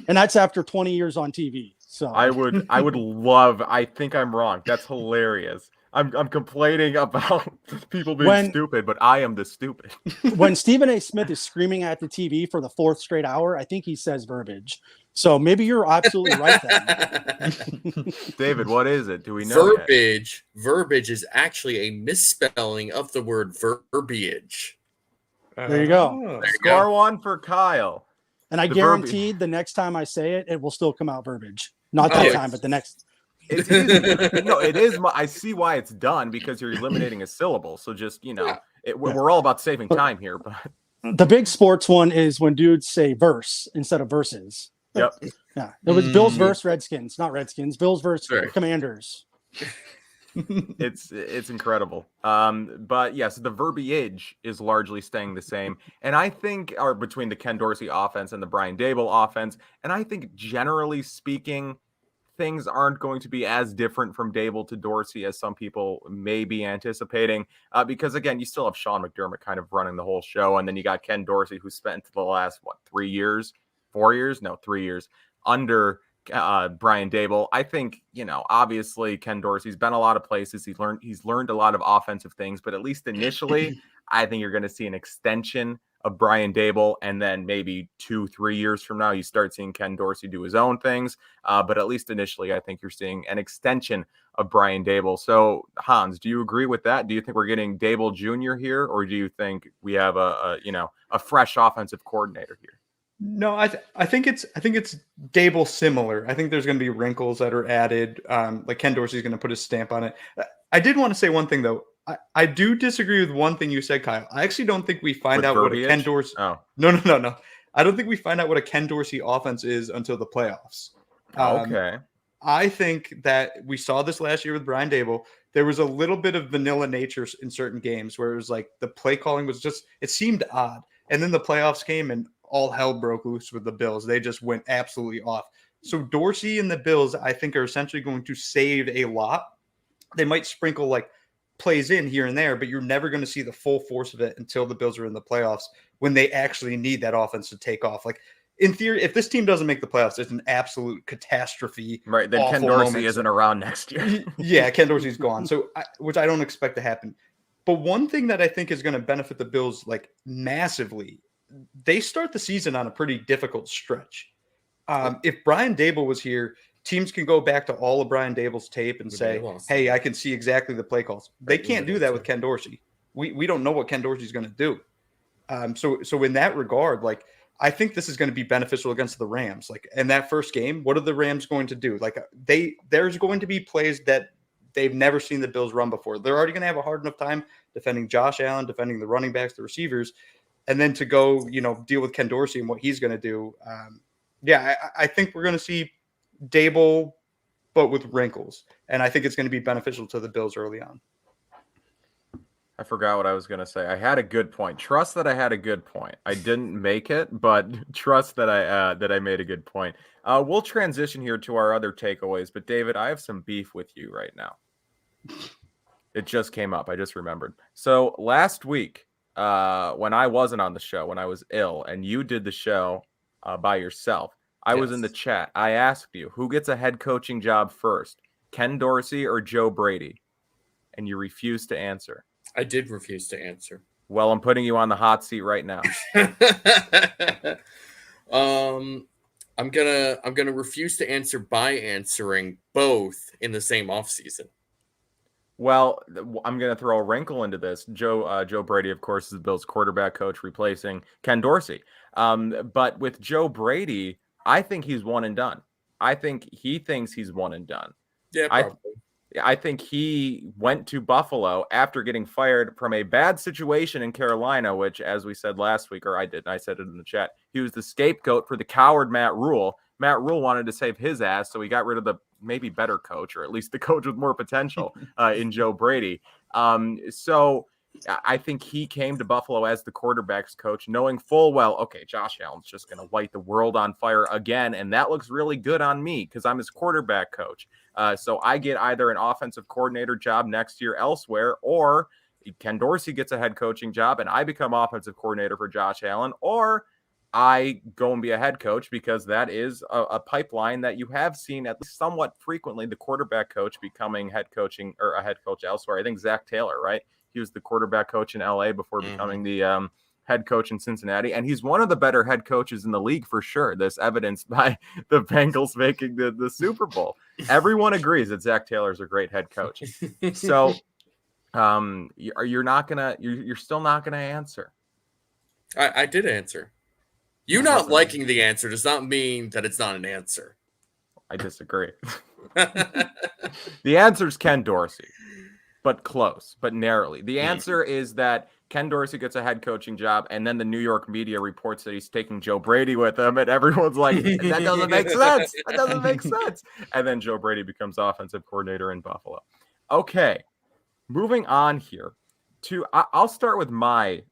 and that's after 20 years on TV. So I would love. I think I'm wrong. That's hilarious. I'm complaining about people being stupid, but I am the stupid. When Stephen A. Smith is screaming at the TV for the 4th straight hour, I think he says verbiage. So maybe you're absolutely right then. David, what is it? Do we know? Verbiage. Yet? Verbiage is actually a misspelling of the word verbiage. There you go. Score 1 for Kyle. And I guaranteed the next time I say it, it will still come out verbiage. Not that time, but the next. It's easy. No, it is. I see why it's done because you're eliminating a syllable. So just, we're all about saving time here. But the big sports one is when dudes say verse instead of verses. Yep. Yeah. It was Bills versus Redskins, not Redskins. Bills versus Commanders. It's incredible. But yes, the verbiage is largely staying the same. And I think between the Ken Dorsey offense and the Brian Daboll offense, and I think generally speaking, things aren't going to be as different from Daboll to Dorsey as some people may be anticipating. Because again, you still have Sean McDermott kind of running the whole show. And then you got Ken Dorsey, who spent the last, 3 years? 4 years? No, 3 years under Brian Daboll. I think, obviously Ken Dorsey's been a lot of places. He's learned a lot of offensive things, but at least initially, I think you're going to see an extension of Brian Daboll. And then maybe 2-3 years from now, you start seeing Ken Dorsey do his own things. But at least initially, I think you're seeing an extension of Brian Daboll. So Hans, do you agree with that? Do you think we're getting Daboll Jr. here, or do you think we have a fresh offensive coordinator here? No, I think it's Daboll similar. I think there's going to be wrinkles that are added. Like Ken Dorsey's going to put his stamp on it. I did want to say one thing though. I do disagree with one thing you said, Kyle. I actually don't think we find out verbiage? what a Ken Dorsey. Oh. No. I don't think we find out what a Ken Dorsey offense is until the playoffs. Okay. I think that we saw this last year with Brian Daboll. There was a little bit of vanilla nature in certain games where it was like the play calling was just, it seemed odd. And then the playoffs came and all hell broke loose with the Bills. They just went absolutely off. So Dorsey and the Bills, I think, are essentially going to save a lot. They might sprinkle like plays in here and there, but you're never going to see the full force of it until the Bills are in the playoffs when they actually need that offense to take off. Like in theory, if this team doesn't make the playoffs, it's an absolute catastrophe. Right. Then Ken Dorsey isn't around next year. Yeah, Ken Dorsey's gone. So, which I don't expect to happen. But one thing that I think is going to benefit the Bills like massively, they start the season on a pretty difficult stretch. If Brian Daboll was here, teams can go back to all of Brian Daboll's tape and say, hey, I can see exactly the play calls. They can't do that with Ken Dorsey. We don't know what Ken Dorsey's going to do. So in that regard, like, I think this is going to be beneficial against the Rams. Like in that first game, what are the Rams going to do? Like there's going to be plays that they've never seen the Bills run before. They're already going to have a hard enough time defending Josh Allen, defending the running backs, the receivers, and then to go, deal with Ken Dorsey and what he's going to do. I think we're going to see Daboll, but with wrinkles. And I think it's going to be beneficial to the Bills early on. I forgot what I was going to say. I had a good point. Trust that I had a good point. I didn't make it, but trust that I made a good point. We'll transition here to our other takeaways, but David, I have some beef with you right now. It just came up. I just remembered. So last week, when I wasn't on the show, when I was ill, and you did the show by yourself, I was in the chat. I asked you, who gets a head coaching job first, Ken Dorsey or Joe Brady? And you refused to answer. I did refuse to answer. Well, I'm putting you on the hot seat right now. I'm gonna refuse to answer by answering both in the same offseason. Well, I'm going to throw a wrinkle into this. Joe Brady, of course, is the Bills' quarterback coach, replacing Ken Dorsey. But with Joe Brady, I think he's one and done. I think he thinks he's one and done. Yeah, probably. I think he went to Buffalo after getting fired from a bad situation in Carolina, which, as we said last week, or I said it in the chat, he was the scapegoat for the coward Matt Rule. Matt Rule wanted to save his ass, so he got rid of the maybe better coach, or at least the coach with more potential in Joe Brady. So I think he came to Buffalo as the quarterback's coach, knowing full well, okay, Josh Allen's just going to light the world on fire again, and that looks really good on me because I'm his quarterback coach. So I get either an offensive coordinator job next year elsewhere, or Ken Dorsey gets a head coaching job and I become offensive coordinator for Josh Allen, or I go and be a head coach, because that is a pipeline that you have seen at least somewhat frequently, the quarterback coach becoming head coaching or a head coach elsewhere. I think Zach Taylor, right? He was the quarterback coach in LA before becoming the head coach in Cincinnati. And he's one of the better head coaches in the league for sure. This evidenced by the Bengals making the Super Bowl. Everyone agrees that Zach Taylor is a great head coach. So you're still not going to answer. I did answer. You not liking the answer does not mean that it's not an answer. I disagree. The answer is Ken Dorsey, but close, but narrowly. The answer is that Ken Dorsey gets a head coaching job, and then the New York media reports that he's taking Joe Brady with him, and everyone's like, that doesn't make sense. That doesn't make sense. And then Joe Brady becomes offensive coordinator in Buffalo. Okay, moving on here. I'll start with my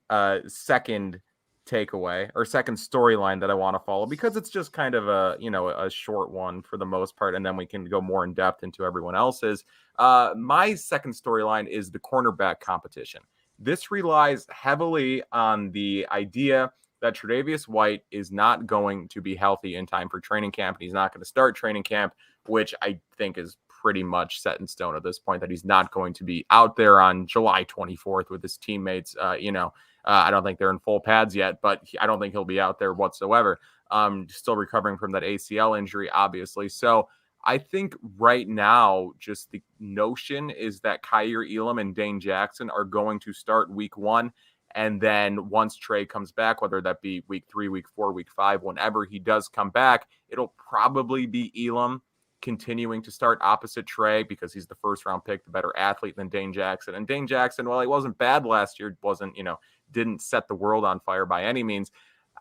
second takeaway or second storyline that I want to follow, because it's just kind of a short one for the most part, and then we can go more in depth into everyone else's. My second storyline is the cornerback competition. This relies heavily on the idea that Tre'Davious White is not going to be healthy in time for training camp, and he's not going to start training camp, which I think is pretty much set in stone at this point, that he's not going to be out there on July 24th with his teammates. I don't think they're in full pads yet, but I don't think he'll be out there whatsoever. Still recovering from that ACL injury, obviously. So I think right now, just the notion is that Kaiir Elam and Dane Jackson are going to start week 1. And then once Trey comes back, whether that be week 3, week 4, week 5, whenever he does come back, it'll probably be Elam continuing to start opposite Trey, because he's the first round pick, the better athlete than Dane Jackson. And Dane Jackson, while he wasn't bad last year, didn't set the world on fire by any means.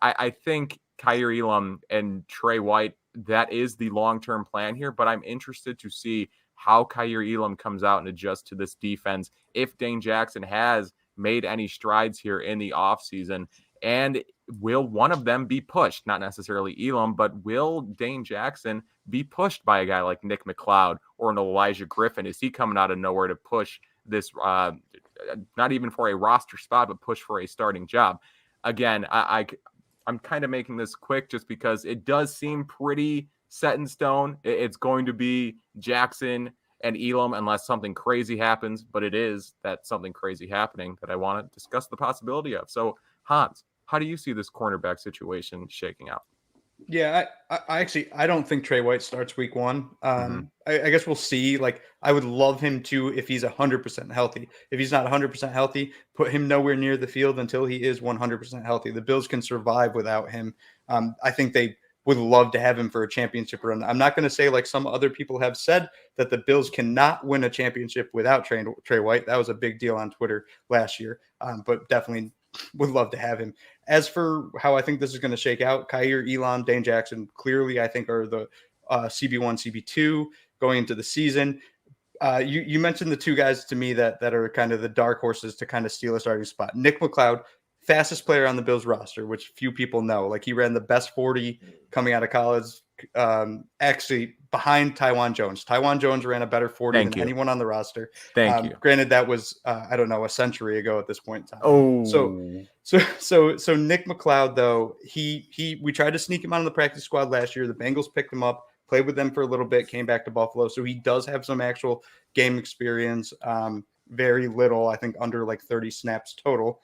I think Kaiir Elam and Trey White, that is the long-term plan here, but I'm interested to see how Kaiir Elam comes out and adjusts to this defense, if Dane Jackson has made any strides here in the offseason, and will one of them be pushed? Not necessarily Elam, but will Dane Jackson be pushed by a guy like Nick McLeod or an Elijah Griffin? Is he coming out of nowhere to push this, not even for a roster spot, but push for a starting job? Again, I'm kind of making this quick just because it does seem pretty set in stone. It's going to be Jackson and Elam unless something crazy happens, but it is that something crazy happening that I want to discuss the possibility of. So, Hans, how do you see this cornerback situation shaking out? Yeah, I don't think Trey White starts week 1. I guess we'll see. Like, I would love him to, if he's 100% healthy. If he's not 100% healthy, put him nowhere near the field until he is 100% healthy. The Bills can survive without him. I think they would love to have him for a championship run. I'm not going to say, like some other people have said, that the Bills cannot win a championship without Trey White. That was a big deal on Twitter last year, but definitely would love to have him. As for how I think this is going to shake out, Kaiir Elam, Dane Jackson, clearly I think are the CB1, CB2 going into the season. You mentioned the two guys to me that are kind of the dark horses to kind of steal a starting spot. Nick McLeod, fastest player on the Bills roster, which few people know. Like, he ran the best 40 coming out of college, actually behind Tywan Jones. Tywan Jones ran a better 40 than anyone on the roster. Thank you. Granted, that was I don't know, a century ago at this point in time. Oh, so Nick McLeod, though, we tried to sneak him out of the practice squad last year. The Bengals picked him up, played with them for a little bit, came back to Buffalo. So he does have some actual game experience. Very little, I think, under like 30 snaps total.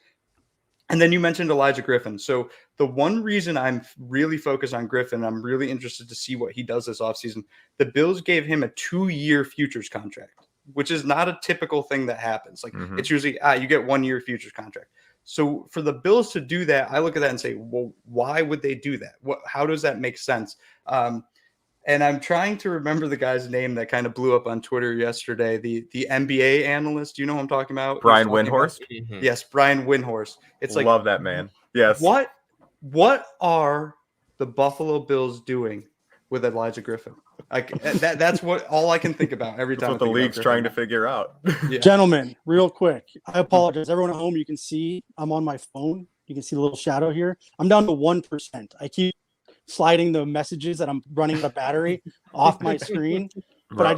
And then you mentioned Elijah Griffin. So the one reason I'm really focused on Griffin, I'm really interested to see what he does this offseason. The Bills gave him a 2-year futures contract, which is not a typical thing that happens. Like, it's usually, you get 1-year futures contract. So for the Bills to do that, I look at that and say, well, why would they do that? How does that make sense? And I'm trying to remember the guy's name that kind of blew up on Twitter yesterday. The NBA analyst. Do you know who I'm talking about? Brian Windhorst. Yes, Brian Windhorst. It's like, love that man. Yes. What are the Buffalo Bills doing with Elijah Griffin? Like, that's what all I can think about every time. That's what the league's trying to figure out. Yeah. Gentlemen, real quick, I apologize. Everyone at home, you can see I'm on my phone. You can see the little shadow here. I'm down to 1%. I keep sliding the messages that I'm running out of battery off my screen, but I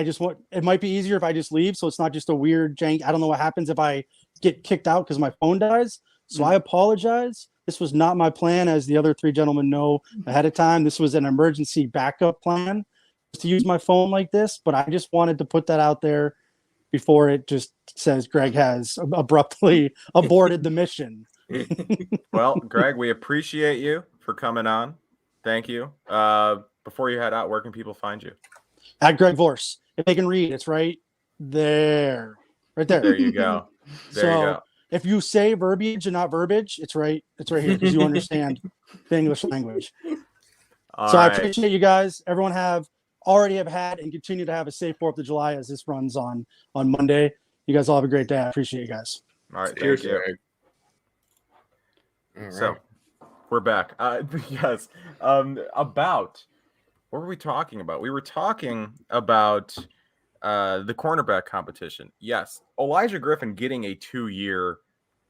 just want, it might be easier if I just leave, so it's not just a weird jank. I don't know what happens if I get kicked out because my phone dies. So I apologize. This was not my plan, as the other three gentlemen know ahead of time. This was an emergency backup plan to use my phone like this, but I just wanted to put that out there before it just says Greg has abruptly aborted the mission. Well, Greg, we appreciate you for coming on. Thank you. Before you head out, where can people find you? At Greg Vorse. If they can read, it's right there. Right there. There you go. There you go. If you say verbiage and not verbiage, it's right here because you understand the English language. I appreciate you guys. Everyone already have had and continue to have a safe 4th of July as this runs on Monday. You guys all have a great day. I appreciate you guys. All right. Thank you. Right. So we're back. Yes. About what were we talking about? We were talking about the cornerback competition. Yes. Elijah Griffin getting a 2-year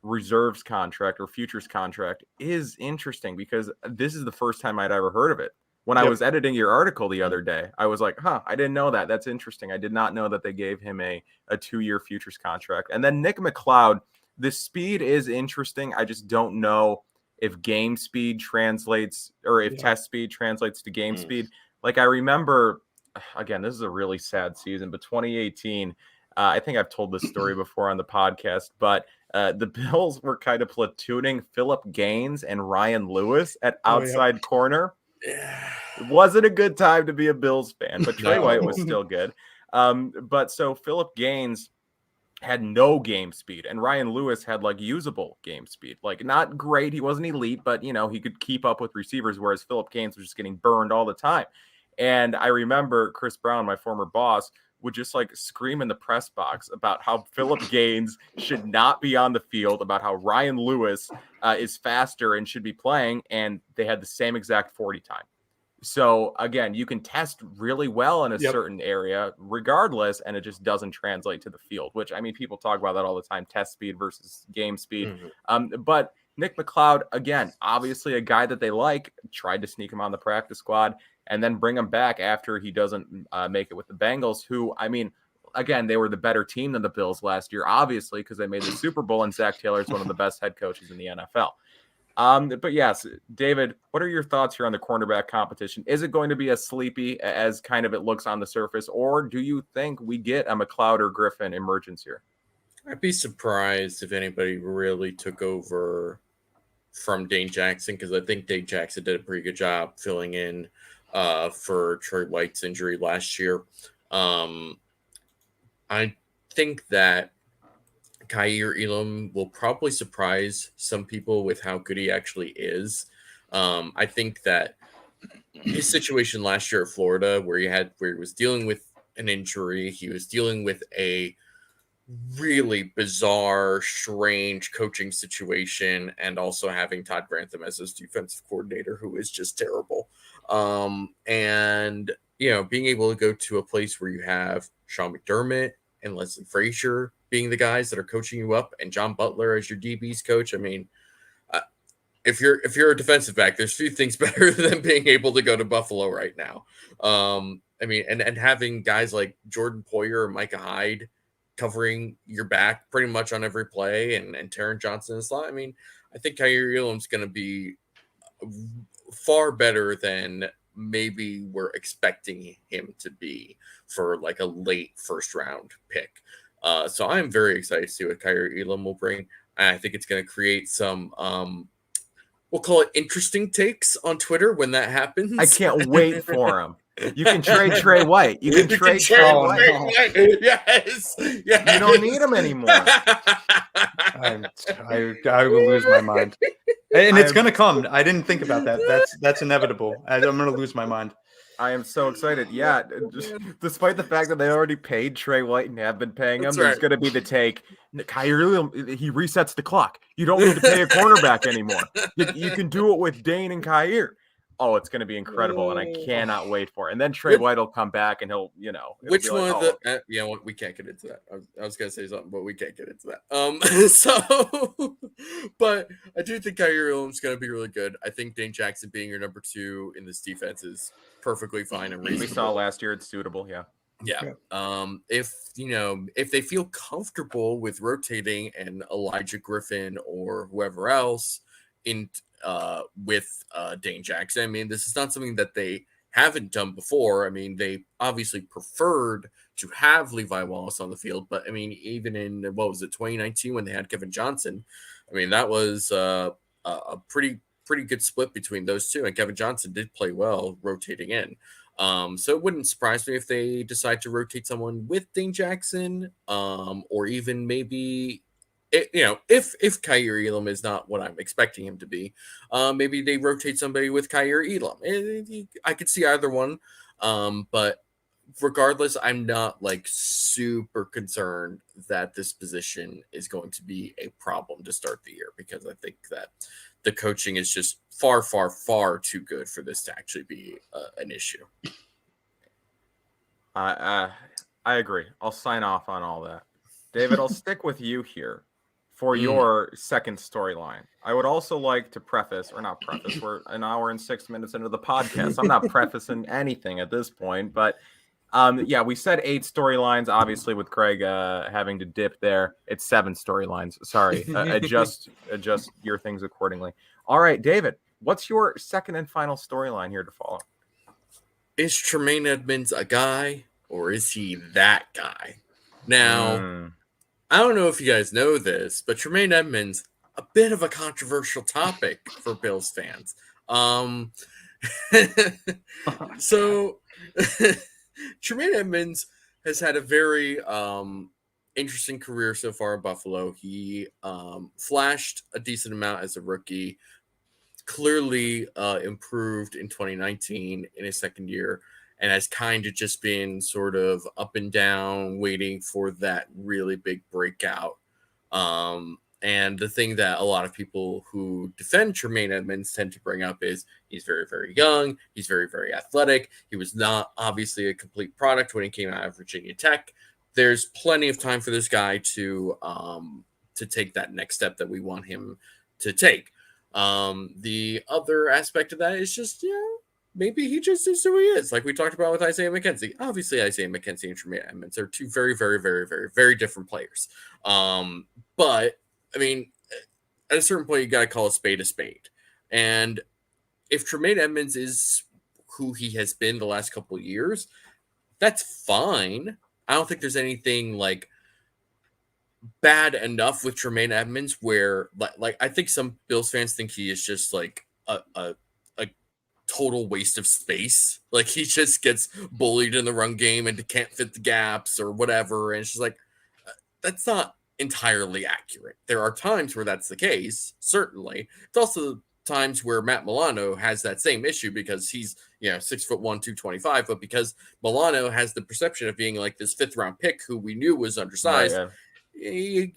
reserves contract or futures contract is interesting because this is the first time I'd ever heard of it. When I was editing your article the other day, I was like, I didn't know that. That's interesting. I did not know that they gave him a 2-year futures contract. And then Nick McLeod, the speed is interesting. I just don't know if game speed translates or if test speed translates to game speed. Like, I remember, again, this is a really sad season, but 2018, I think I've told this story before on the podcast, but the Bills were kind of platooning Philip Gaines and Ryan Lewis at outside corner. It wasn't a good time to be a Bills fan, but Trey White was still good. But so Philip Gaines had no game speed, and Ryan Lewis had like usable game speed. Like, not great. He wasn't elite, but he could keep up with receivers, whereas Philip Gaines was just getting burned all the time. And I remember Chris Brown, my former boss, would just like scream in the press box about how Philip Gaines should not be on the field, about how Ryan Lewis is faster and should be playing, and they had the same exact 40 time. So again, you can test really well in a certain area regardless, and it just doesn't translate to the field, which, I mean, people talk about that all the time, test speed versus game speed. But Nick McLeod, again, obviously a guy that they like, tried to sneak him on the practice squad and then bring him back after he doesn't make it with the Bengals, who, I mean, again, they were the better team than the Bills last year, obviously, because they made the Super Bowl, and Zack Taylor is one of the best head coaches in the NFL. But yes, David, what are your thoughts here on the cornerback competition? Is it going to be as sleepy as kind of it looks on the surface, or do you think we get a McLeod or Griffin emergence here? I'd be surprised if anybody really took over from Dane Jackson, because I think Dane Jackson did a pretty good job filling in for Trey White's injury last year. I think that Kaiir Elam will probably surprise some people with how good he actually is. I think that his situation last year at Florida, where he was dealing with an injury, he was dealing with a really bizarre, strange coaching situation, and also having Todd Grantham as his defensive coordinator, who is just terrible. And being able to go to a place where you have Sean McDermott and Leslie Frazier being the guys that are coaching you up, and John Butler as your DB's coach. I mean, if you're a defensive back, there's few things better than being able to go to Buffalo right now. I mean, and having guys like Jordan Poyer or Micah Hyde covering your back pretty much on every play, and Taron Johnson in the slot. I mean, I think Kaiir Elam's going to be far better than maybe we're expecting him to be for like a late first round pick. So I'm very excited to see what Kaiir Elam will bring. I think it's going to create some, we'll call it interesting takes on Twitter when that happens. I can't wait for him. You can trade Trey White. You can trade Trey White. Yes. You don't need him anymore. I will lose my mind. And it's going to come. I didn't think about that. That's inevitable. I'm going to lose my mind. I am so excited. Yeah, despite the fact that they already paid Trey White and have been paying him, there's going to be the take. Kaiir Elam, he resets the clock. You don't need to pay a cornerback anymore. You can do it with Dane and Kaiir. Oh, it's going to be incredible, and I cannot wait for it. And then Trey White will come back, and he'll, which one of the? We can't get into that. I was going to say something, but we can't get into that. So, but I do think Kaiir Elam's going to be really good. I think Dane Jackson being your number 2 in this defense is perfectly fine and reasonable. We saw last year it's suitable. Yeah. If they feel comfortable with rotating and Elijah Griffin or whoever else in with Dane Jackson. I mean, this is not something that they haven't done before. I mean, they obviously preferred to have Levi Wallace on the field, but I mean, even in 2019 when they had Kevin Johnson, I mean, that was a pretty good split between those two, and Kevin Johnson did play well rotating in. So it wouldn't surprise me if they decide to rotate someone with Dane Jackson, or even maybe, if Kaiir Elam is not what I'm expecting him to be, maybe they rotate somebody with Kaiir Elam. I could see either one, but regardless, I'm not like super concerned that this position is going to be a problem to start the year, because I think that the coaching is just far, far, far too good for this to actually be an issue. I agree. I'll sign off on all that. David, I'll stick with you here for your second storyline. I would also like to preface, or not preface, we're an hour and 6 minutes into the podcast. I'm not prefacing anything at this point, but we said 8 storylines. Obviously, with Craig having to dip there, it's 7 storylines. Sorry, adjust your things accordingly. All right, David, what's your second and final storyline here to follow? Is Tremaine Edmunds a guy, or is he that guy? Now, I don't know if you guys know this, but Tremaine Edmunds, a bit of a controversial topic for Bills fans. So Tremaine Edmunds has had a very interesting career so far in Buffalo. He flashed a decent amount as a rookie, clearly improved in 2019 in his second year, and has kind of just been sort of up and down, waiting for that really big breakout. And the thing that a lot of people who defend Tremaine Edmunds tend to bring up is he's very, very young. He's very, very athletic. He was not obviously a complete product when he came out of Virginia Tech. There's plenty of time for this guy to take that next step that we want him to take. The other aspect of that is just, maybe he just is who he is. Like we talked about with Isaiah McKenzie. Obviously, Isaiah McKenzie and Tremaine Edmunds are two very, very, very, very, very different players. But I mean, at a certain point, you got to call a spade a spade. And if Tremaine Edmunds is who he has been the last couple of years, that's fine. I don't think there's anything like bad enough with Tremaine Edmunds where, like, I think some Bills fans think he is just like a total waste of space. Like he just gets bullied in the run game and can't fit the gaps or whatever. And it's just like, that's not entirely accurate. There are times where that's the case, certainly. It's also times where Matt Milano has that same issue because he's 6'1", 225, but because Milano has the perception of being like this 5th round pick who we knew was undersized, you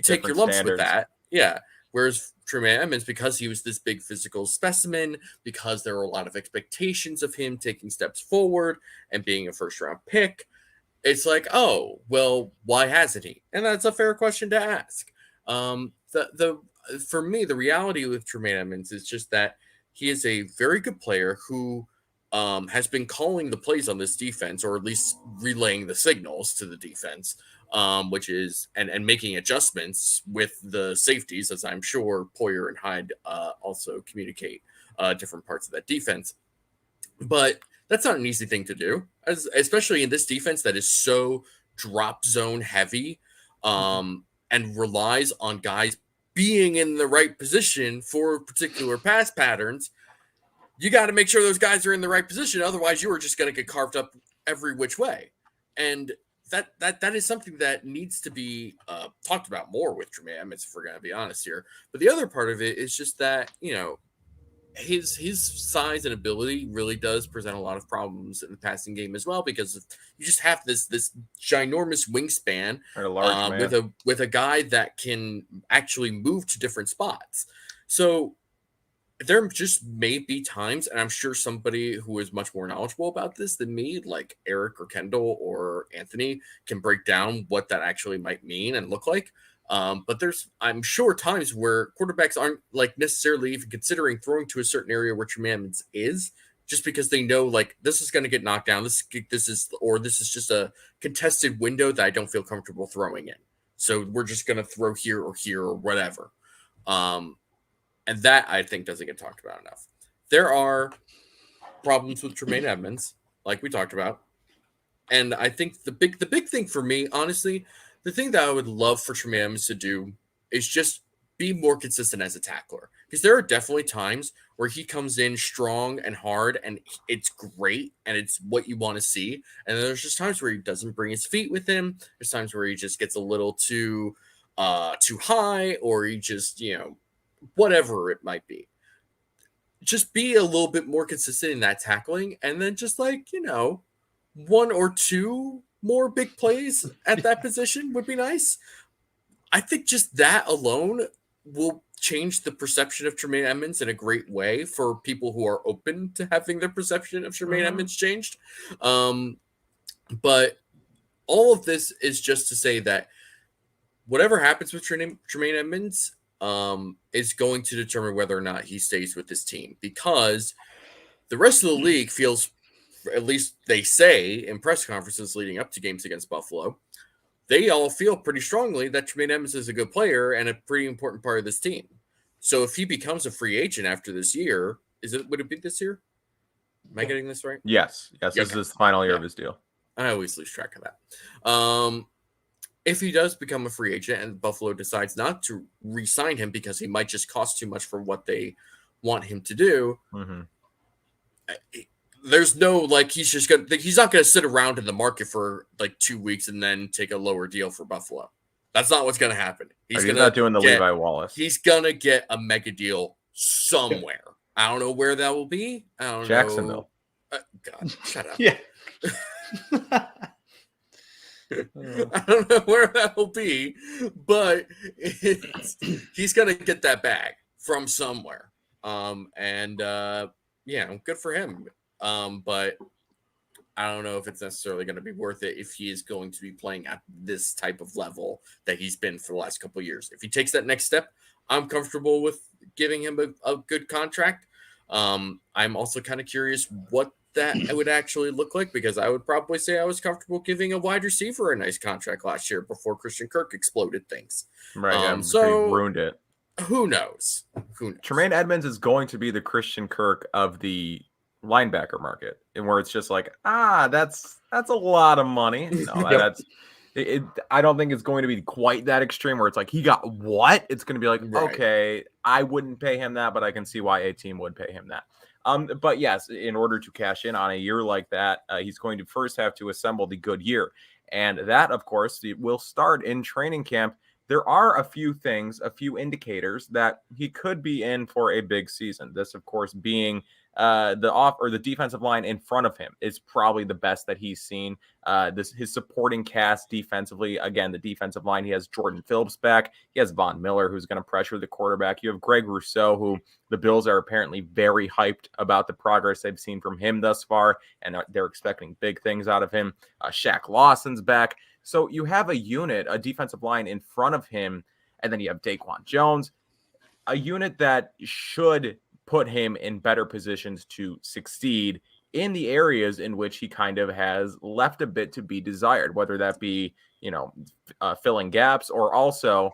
take your lumps with that. Yeah. Whereas Tremaine Edmunds, because he was this big physical specimen, because there were a lot of expectations of him taking steps forward and being a first-round pick, it's like, oh, well, why hasn't he? And that's a fair question to ask. For me, the reality with Tremaine Edmunds is just that he is a very good player who has been calling the plays on this defense, or at least relaying the signals to the defense, which is and making adjustments with the safeties, as I'm sure Poyer and Hyde also communicate different parts of that defense. But that's not an easy thing to do, especially in this defense that is so drop zone heavy and relies on guys being in the right position for particular pass patterns. You got to make sure those guys are in the right position. Otherwise, you are just going to get carved up every which way. And that is something that needs to be talked about more with Tremaine Edmunds, if we're going to be honest here. But the other part of it is just that, his size and ability really does present a lot of problems in the passing game as well, because you just have this ginormous wingspan with a guy that can actually move to different spots. So there just may be times, and I'm sure somebody who is much more knowledgeable about this than me, like Eric or Kendall or Anthony, can break down what that actually might mean and look like. But there's, I'm sure, times where quarterbacks aren't like necessarily even considering throwing to a certain area where Tremaine Edmunds is, just because they know like this is going to get knocked down. This is just a contested window that I don't feel comfortable throwing in. So we're just going to throw here or whatever. And that I think doesn't get talked about enough. There are problems with Tremaine Edmunds, like we talked about. And I think the big thing for me, honestly, the thing that I would love for Tremaine Edmunds to do is just be more consistent as a tackler. Because there are definitely times where he comes in strong and hard and it's great and it's what you want to see. And then there's just times where he doesn't bring his feet with him. There's times where he just gets a little too high, or he just, whatever it might be. Just be a little bit more consistent in that tackling, and then just like, one or two more big plays at that position would be nice. I think just that alone will change the perception of Tremaine Edmunds in a great way for people who are open to having their perception of Tremaine Edmunds changed. But all of this is just to say that whatever happens with Tremaine Edmunds is going to determine whether or not he stays with this team, because the rest of the league feels, at least they say in press conferences leading up to games against Buffalo, they all feel pretty strongly that Tremaine Edmunds is a good player and a pretty important part of this team. So if he becomes a free agent after this year, would it be this year? Am I getting this right? Yes. This is the final year of his deal. I always lose track of that. If he does become a free agent and Buffalo decides not to re-sign him because he might just cost too much for what they want him to do, there's no like he's not gonna sit around in the market for like 2 weeks and then take a lower deal for Buffalo. That's not what's gonna happen. He's not doing the Levi Wallace. He's gonna get a mega deal somewhere. I don't know where that will be. I don't know. Jacksonville. God, shut up. Yeah. I don't know where that will be, but he's gonna get that bag from somewhere. Good for him. But I don't know if it's necessarily going to be worth it if he is going to be playing at this type of level that he's been for the last couple of years. If he takes that next step, I'm comfortable with giving him a good contract. I'm also kind of curious what that would actually look like, because I would probably say I was comfortable giving a wide receiver a nice contract last year before Christian Kirk exploded things. Right. So he ruined it. Who knows? Tremaine Edmunds is going to be the Christian Kirk of the linebacker market, and where it's just like, that's a lot of money. No, that's it. I don't think it's going to be quite that extreme where it's like he got what? It's going to be like, okay, I wouldn't pay him that, but I can see why a team would pay him that. But yes, in order to cash in on a year like that, he's going to first have to assemble the good year. And that, of course, will start in training camp there are a few things, a few indicators that he could be in for a big season. This, of course, being the defensive line in front of him is probably the best that he's seen. His supporting cast defensively, again, the defensive line, he has Jordan Phillips back. He has Von Miller, who's going to pressure the quarterback. You have Greg Rousseau, who the Bills are apparently very hyped about the progress they've seen from him thus far, and they're expecting big things out of him. Shaq Lawson's back. So you have a unit, a defensive line in front of him, and then you have Daquan Jones, a unit that should put him in better positions to succeed in the areas in which he kind of has left a bit to be desired, whether that be, filling gaps or also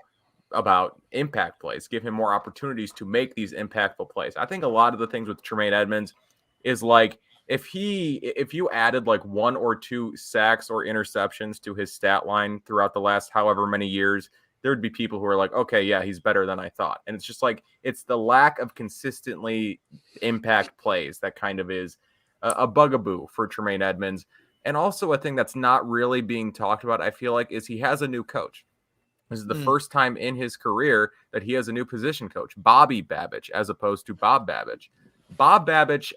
about impact plays, give him more opportunities to make these impactful plays. I think a lot of the things with Tremaine Edmunds is like, if you added like 1 or 2 sacks or interceptions to his stat line throughout the last however many years, there would be people who are like, okay, yeah, he's better than I thought. And it's just like, it's the lack of consistently impact plays that kind of is a bugaboo for Tremaine Edmunds. And also a thing that's not really being talked about, I feel like, is he has a new coach. This is the first time in his career that he has a new position coach, Bobby Babich, as opposed to Bob Babich. Bob Babich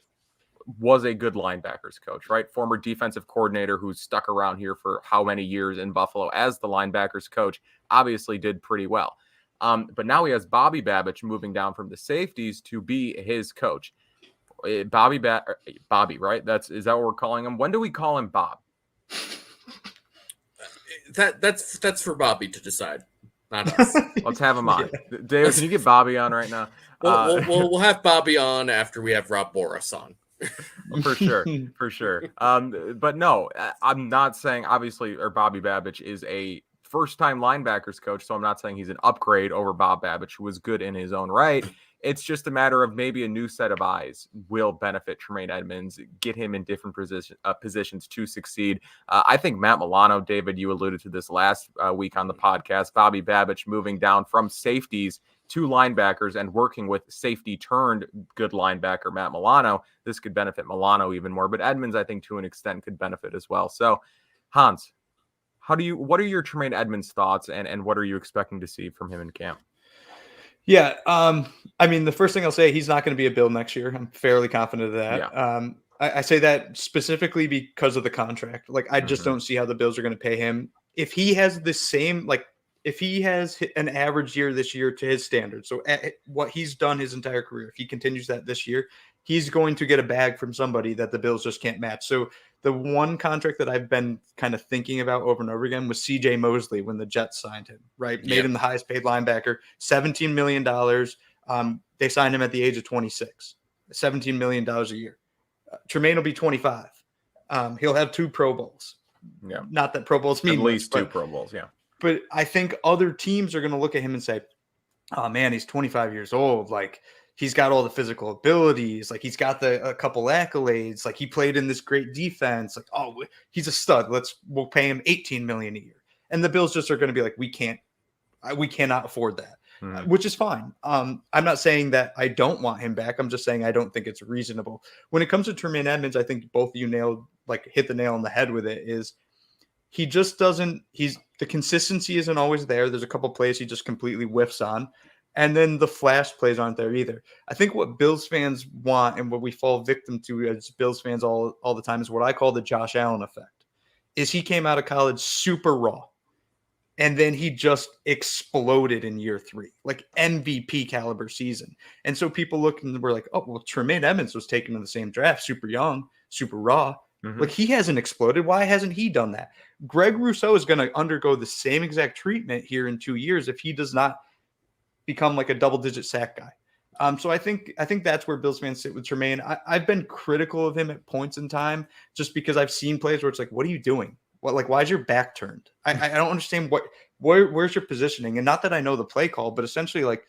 was a good linebackers coach, right? Former defensive coordinator who's stuck around here for how many years in Buffalo as the linebackers coach, obviously did pretty well. But now he has Bobby Babich moving down from the safeties to be his coach. Bobby, right? Is that what we're calling him? When do we call him Bob? That's for Bobby to decide, not us. Let's have him on. Yeah. David, can you get Bobby on right now? We'll have Bobby on after we have Rob Boras on. For sure. But no, I'm not saying Bobby Babich is a first-time linebackers coach, so I'm not saying he's an upgrade over Bob Babich, who was good in his own right. It's just a matter of maybe a new set of eyes will benefit Tremaine Edmunds, get him in different positions to succeed. I think Matt Milano, David, you alluded to this last week on the podcast, Bobby Babich moving down from safeties to linebackers and working with safety turned good linebacker Matt Milano. This could benefit Milano even more, but Edmunds, I think, to an extent could benefit as well. So, Hans, what are your Tremaine Edmunds thoughts and what are you expecting to see from him in camp? Yeah. I mean, the first thing I'll say, he's not going to be a Bill next year. I'm fairly confident of that. Yeah. I say that specifically because of the contract. Like, I just don't see how the Bills are going to pay him. If he has the same, if he has an average year this year to his standards, so what he's done his entire career, if he continues that this year, he's going to get a bag from somebody that the Bills just can't match. So the one contract that I've been kind of thinking about over and over again was CJ Mosley when the Jets signed him, right? Made him the highest paid linebacker, $17 million. They signed him at the age of 26, $17 million a year. Tremaine will be 25. He'll have 2 Pro Bowls. Yeah. Not that Pro Bowls mean at least 2 Pro Bowls. Yeah. But I think other teams are going to look at him and say, oh man, he's 25 years old. Like, he's got all the physical abilities. Like, he's got a couple accolades. Like, he played in this great defense. Like, oh, he's a stud. We'll pay him $18 million a year. And the Bills just are going to be like, we cannot afford that, which is fine. I'm not saying that I don't want him back. I'm just saying I don't think it's reasonable. When it comes to Tremaine Edmunds, I think both of you hit the nail on the head with it. Is he just doesn't. The consistency isn't always there. There's a couple plays he just completely whiffs on. And then the flash plays aren't there either. I think what Bills fans want and what we fall victim to as Bills fans all the time is what I call the Josh Allen effect. Is he came out of college super raw, and then he just exploded in year 3, like MVP caliber season. And so people look and we're like, oh, well, Tremaine Edmunds was taken in the same draft, super young, super raw. Like, he hasn't exploded. Why hasn't he done that? Greg Rousseau is going to undergo the same exact treatment here in 2 years if he does not become like a double-digit sack guy. So I think that's where Bills fans sit with Tremaine. I've been critical of him at points in time just because I've seen plays where it's like, what are you doing? Why is your back turned? I don't understand where's your positioning? And not that I know the play call, but essentially like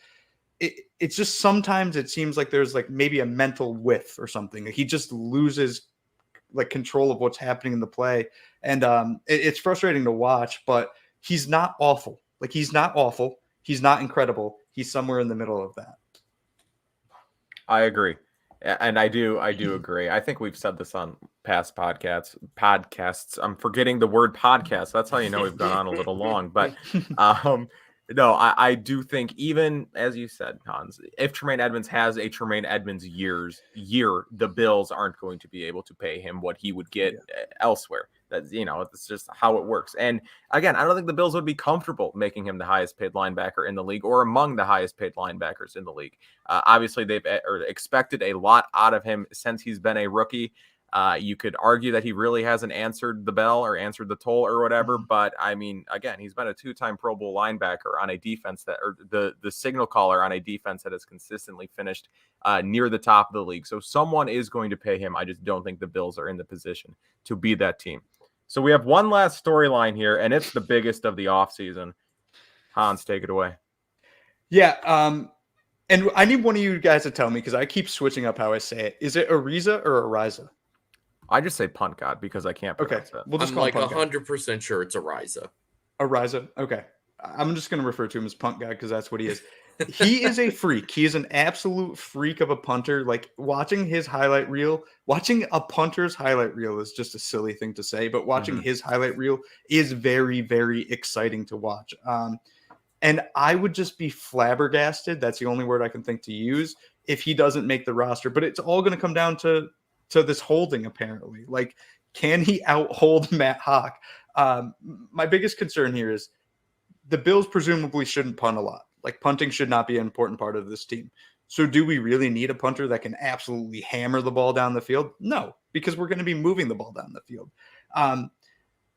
it's just sometimes it seems like there's like maybe a mental whiff or something. He just loses like control of what's happening in the play. And it's frustrating to watch, but he's not awful. Like, he's not awful. He's not incredible. He's somewhere in the middle of that. I agree. And I do agree. I think we've said this on past podcasts. I'm forgetting the word podcast. That's how you know we've gone on a little long. But No, I do think, even as you said, Hans, if Tremaine Edmunds has a Tremaine Edmunds year, the Bills aren't going to be able to pay him what he would get elsewhere. That's, it's just how it works. And again, I don't think the Bills would be comfortable making him the highest paid linebacker in the league or among the highest paid linebackers in the league. Obviously, they've expected a lot out of him since he's been a rookie. You could argue that he really hasn't answered the bell or answered the toll or whatever. But I mean, again, he's been a 2-time Pro Bowl linebacker on a defense or the signal caller on a defense that has consistently finished near the top of the league. So someone is going to pay him. I just don't think the Bills are in the position to be that team. So we have one last storyline here, and it's the biggest of the offseason. Hans, take it away. Yeah. And I need one of you guys to tell me, because I keep switching up how I say it. Is it Ariza or Ariza? I just say punt god because I can't pronounce that. We'll just I'm call like him punt 100% sure it's Ariza. Ariza. Okay. I'm just going to refer to him as punt god because that's what he is. He is a freak. He is an absolute freak of a punter. Like, watching his highlight reel, watching a punter's highlight reel is just a silly thing to say, but watching his highlight reel is very, very exciting to watch. And I would just be flabbergasted. That's the only word I can think to use if he doesn't make the roster. But it's all going to come down to this holding, apparently. Like, can he outhold Matt Haack? My biggest concern here is the Bills presumably shouldn't punt a lot. Like, punting should not be an important part of this team. So do we really need a punter that can absolutely hammer the ball down the field? No, because we're going to be moving the ball down the field.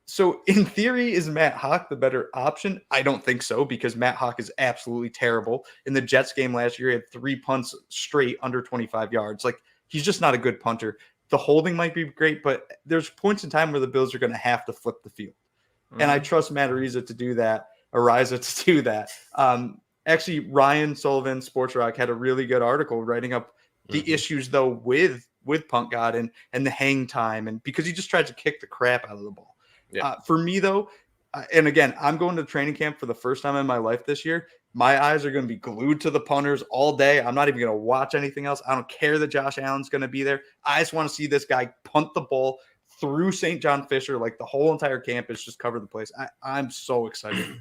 So in theory, is Matt Haack the better option? I don't think so, because Matt Haack is absolutely terrible. In the Jets game last year, he had 3 punts straight under 25 yards. Like, he's just not a good punter. The holding might be great, but there's points in time where the Bills are going to have to flip the field. And I trust Matt Ariza to do that. Actually, Ryan Sullivan, Sports Rock, had a really good article writing up the issues, though, with punt god and the hang time, and because he just tried to kick the crap out of the ball. Yeah. For me, though, and again, I'm going to training camp for the first time in my life this year. My eyes are going to be glued to the punters all day. I'm not even going to watch anything else. I don't care that Josh Allen's going to be there. I just want to see this guy punt the ball through St. John Fisher. Like, the whole entire campus just covered the place. I'm so excited.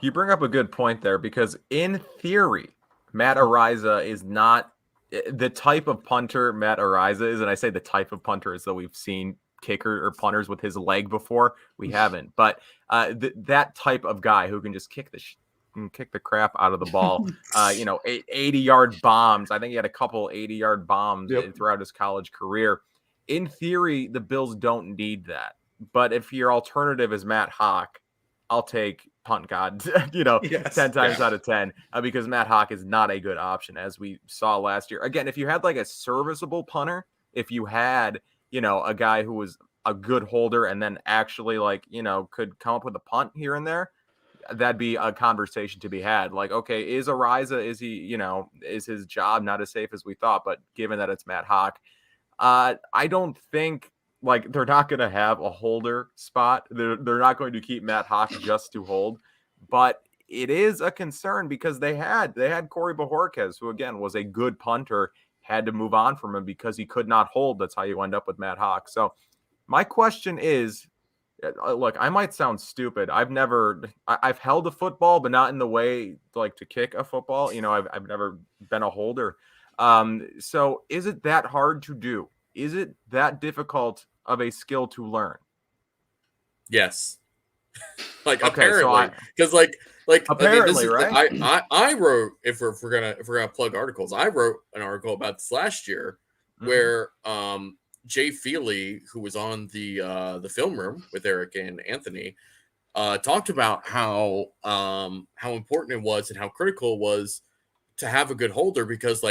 You bring up a good point there, because in theory, Matt Ariza is not the type of punter Matt Ariza is. And I say the type of punter as though we've seen kicker or punters with his leg before. We haven't. But that type of guy who can just kick the crap out of the ball, 80-yard bombs. I think he had a couple 80-yard bombs throughout his college career. In theory, the Bills don't need that. But if your alternative is Matt Haack, I'll take punt god, 10 times out of 10, because Matt Haack is not a good option, as we saw last year. Again, if you had like a serviceable punter, if you had, a guy who was a good holder and then actually could come up with a punt here and there, that'd be a conversation to be had. Like, okay, is Ariza, is he, is his job not as safe as we thought? But given that it's Matt Haack, I don't think, they're not going to have a holder spot. They're not going to keep Matt Haack just to hold. But it is a concern, because they had Corey Bojorquez, who again was a good punter, had to move on from him because he could not hold. That's how you end up with Matt Haack. So my question is, look, I might sound stupid. I've held a football, but not in the way to kick a football. I've never been a holder. So is it that hard to do? Is it that difficult of a skill to learn? Yes. Okay, apparently, because apparently, right? I wrote, if we're gonna plug articles, I wrote an article about this last year where Jay Feely, who was on the film room with Eric and Anthony, talked about how important it was and how critical it was to have a good holder, because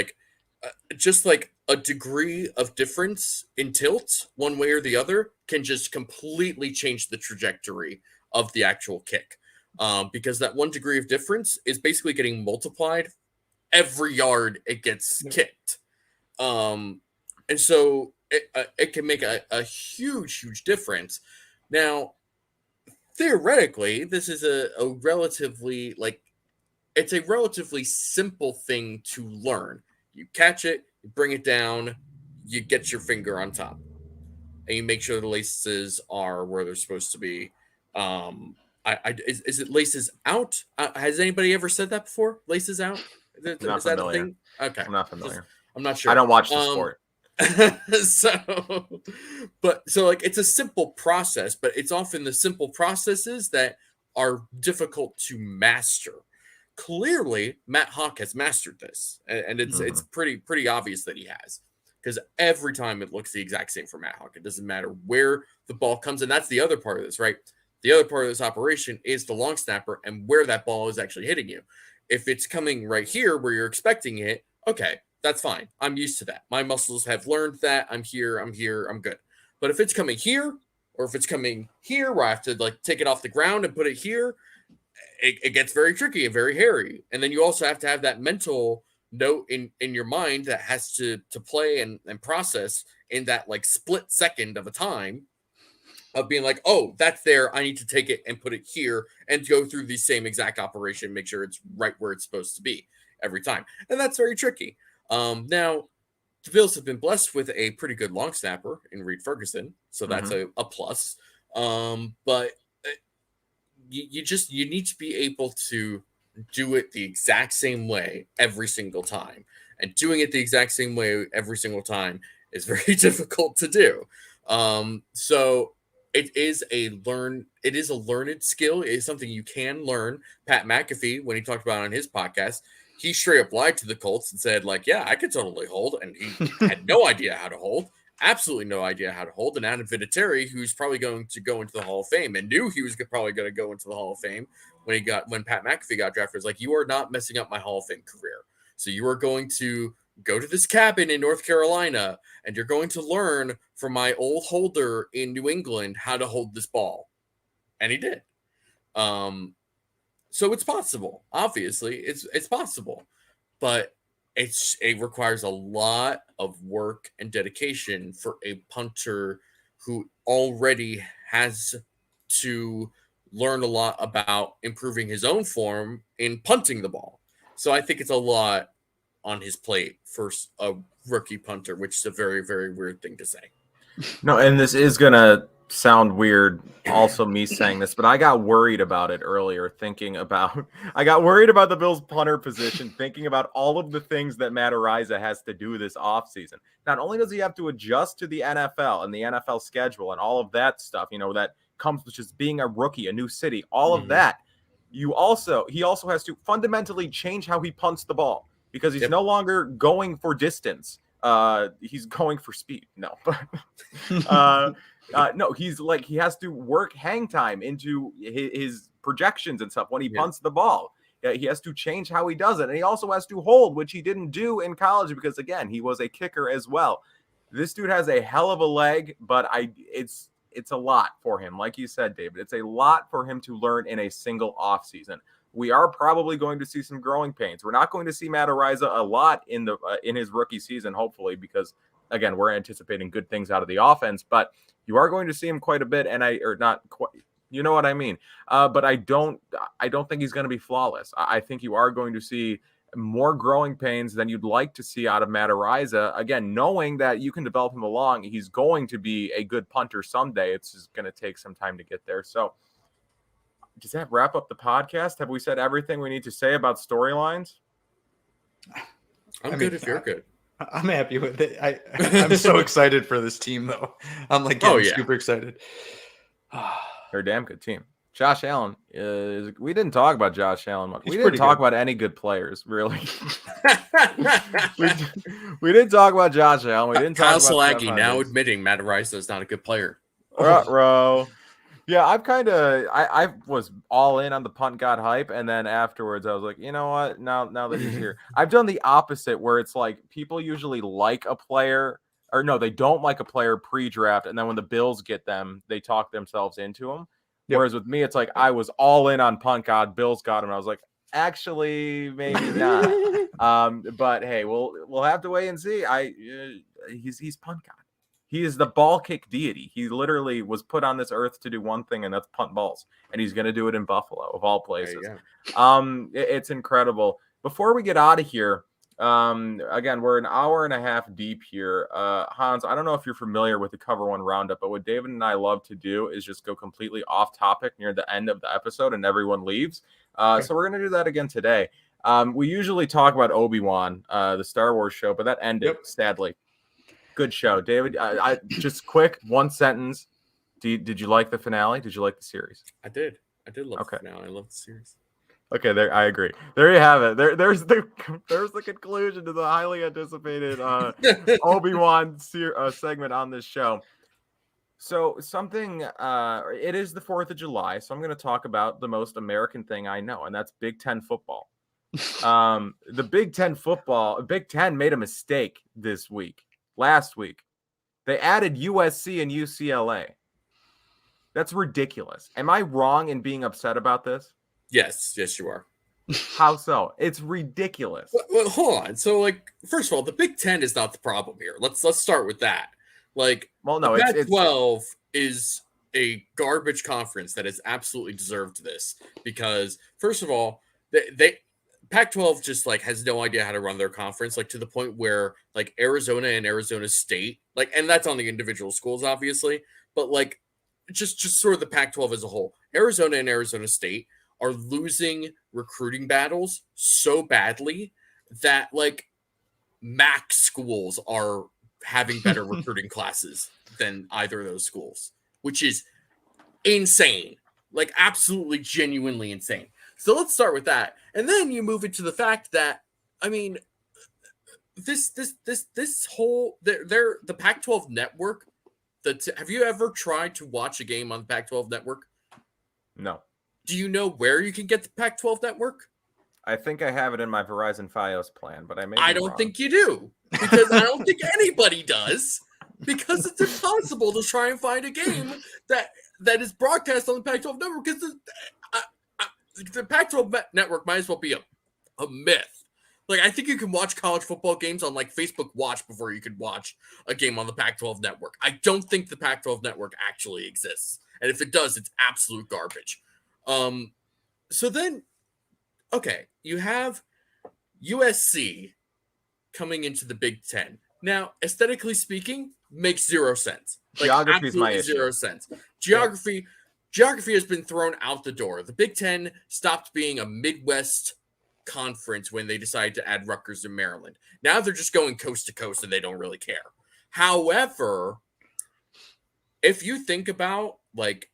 just a degree of difference in tilt one way or the other can just completely change the trajectory of the actual kick. Because that 1 degree of difference is basically getting multiplied every yard it gets kicked. And so it can make a huge difference. Now, theoretically, this is a relatively it's a relatively simple thing to learn. You catch it, you bring it down, you get your finger on top, and you make sure the laces are where they're supposed to be. Is it laces out? Has anybody ever said that before? Laces out? Not Is that a familiar. thing? Okay, I'm not familiar. I'm not sure. I don't watch the sport. So like it's a simple process, but it's often the simple processes that are difficult to master. Clearly, Matt Hawk has mastered this, and it's pretty obvious that he has, because every time it looks the exact same for Matt Hawk. It doesn't matter where the ball comes, and that's the other part of this, right? The other part of this operation is the long snapper and where that ball is actually hitting you. If it's coming right here where you're expecting it, okay, that's fine. I'm used to that. My muscles have learned that. I'm here, I'm good. But if it's coming here, or if it's coming here where I have to like take it off the ground and put it here, it gets very tricky and very hairy. And then you also have to have that mental note in your mind that has to play and process in that like split second of a time of being like, oh, that's there. I need to take it and put it here and go through the same exact operation, make sure it's right where it's supposed to be every time. And that's very tricky. Now, the Bills have been blessed with a pretty good long snapper in Reed Ferguson, so that's a plus. But you need to be able to do it the exact same way every single time. And doing it the exact same way every single time is very difficult to do. So it is a learned skill. It is something you can learn. Pat McAfee, when he talked about it on his podcast, he straight up lied to the Colts and said, like, yeah, I could totally hold. And he had no idea how to hold. Absolutely no idea how to hold. And Adam Vinatieri, who's probably going to go into the Hall of Fame and knew he was probably going to go into the Hall of Fame when Pat McAfee got drafted, was like, you are not messing up my Hall of Fame career. So you are going to go to this cabin in North Carolina and you're going to learn from my old holder in New England how to hold this ball. And he did. So it's possible. Obviously, it's possible. But it requires a lot of work and dedication for a punter who already has to learn a lot about improving his own form in punting the ball. So I think it's a lot on his plate for a rookie punter, which is a very, very weird thing to say. No, and this is going to sound weird, also me saying this, but I got worried about it earlier, I got worried about the Bills punter position, thinking about all of the things that Matt Araiza has to do this offseason. Not only does he have to adjust to the NFL and the NFL schedule and all of that stuff, that comes with just being a rookie, a new city, all of that. He also has to fundamentally change how he punts the ball, because he's no longer going for distance. He's going for speed. No, no, he has to work hang time into his projections and stuff when he punts the ball. He has to change how he does it. And he also has to hold, which he didn't do in college because, again, he was a kicker as well. This dude has a hell of a leg, but it's a lot for him. Like you said, David, it's a lot for him to learn in a single offseason. We are probably going to see some growing pains. We're not going to see Matt Araiza a lot in his rookie season, hopefully, because, again, we're anticipating good things out of the offense. But you are going to see him quite a bit, not quite. You know what I mean? But I don't think he's going to be flawless. I think you are going to see more growing pains than you'd like to see out of Matt Araiza. Again, knowing that you can develop him along, he's going to be a good punter someday. It's just going to take some time to get there. So, does that wrap up the podcast? Have we said everything we need to say about storylines? I'm good if you're good. I'm happy with it. I'm so excited for this team, though. I'm like getting super excited. They're a damn good team. Josh Allen we didn't talk about Josh Allen much. We didn't talk about any good players, really. we didn't talk about Josh Allen. We didn't Kyle talk about Silagyi now admitting Matt Araiza is not a good player. Ruh-roh. Yeah, I was all in on the punt god hype, and then afterwards I was like, you know what? Now that he's here, I've done the opposite, where it's like people usually like a player, or no, they don't like a player pre-draft, and then when the Bills get them, they talk themselves into them. Yep. Whereas with me, it's like I was all in on punt god, Bills got him, and I was like, actually, maybe not. But hey, we'll have to wait and see. He's punt god. He is the ball kick deity. He literally was put on this earth to do one thing, and that's punt balls. And he's going to do it in Buffalo, of all places. It's incredible. Before we get out of here, Again, we're an hour and a half deep here. Hans, I don't know if you're familiar with the Cover One Roundup, but what David and I love to do is just go completely off topic near the end of the episode and everyone leaves. So we're going to do that again today. We usually talk about Obi-Wan, the Star Wars show, but that ended, sadly. Good show. David, I just quick, one sentence. Did you like the finale? Did you like the series? I did love the finale. I love the series. Okay, there. I agree. There you have it. There's the conclusion to the highly anticipated Obi-Wan segment on this show. So something. It is the 4th of July, so I'm going to talk about the most American thing I know, and that's Big Ten football. The Big Ten made a mistake last week. They added USC and UCLA. That's ridiculous. Am I wrong in being upset about this? Yes, you are. How so? It's ridiculous. Well, hold on. So, like, first of all, the Big Ten is not the problem here. Let's start with that. Like, well, no, the Pac-12 is a garbage conference that has absolutely deserved this because, first of all, they Pac-12 just like has no idea how to run their conference, like to the point where like Arizona and Arizona State, like, and that's on the individual schools, obviously, but like just sort of the Pac-12 as a whole, Arizona and Arizona State are losing recruiting battles so badly that like MAC schools are having better recruiting classes than either of those schools, which is insane, like absolutely genuinely insane. So let's start with that. And then you move into the fact that, I mean, this whole, the Pac-12 network, have you ever tried to watch a game on the Pac-12 network? No. Do you know where you can get the Pac-12 network? I think I have it in my Verizon Fios plan, but I don't think you do, because I don't think anybody does, because it's impossible to try and find a game that is broadcast on the Pac-12 network, because the Pac-12 network might as well be a myth. Like, I think you can watch college football games on like Facebook Watch before you could watch a game on the Pac-12 network. I don't think the Pac-12 network actually exists, and if it does, it's absolute garbage. So then, okay, you have USC coming into the Big Ten. Now, aesthetically speaking, makes zero sense. Like, geography is my issue. Zero sense. Geography has been thrown out the door. The Big Ten stopped being a Midwest conference when they decided to add Rutgers and Maryland. Now they're just going coast to coast and they don't really care. However, if you think about like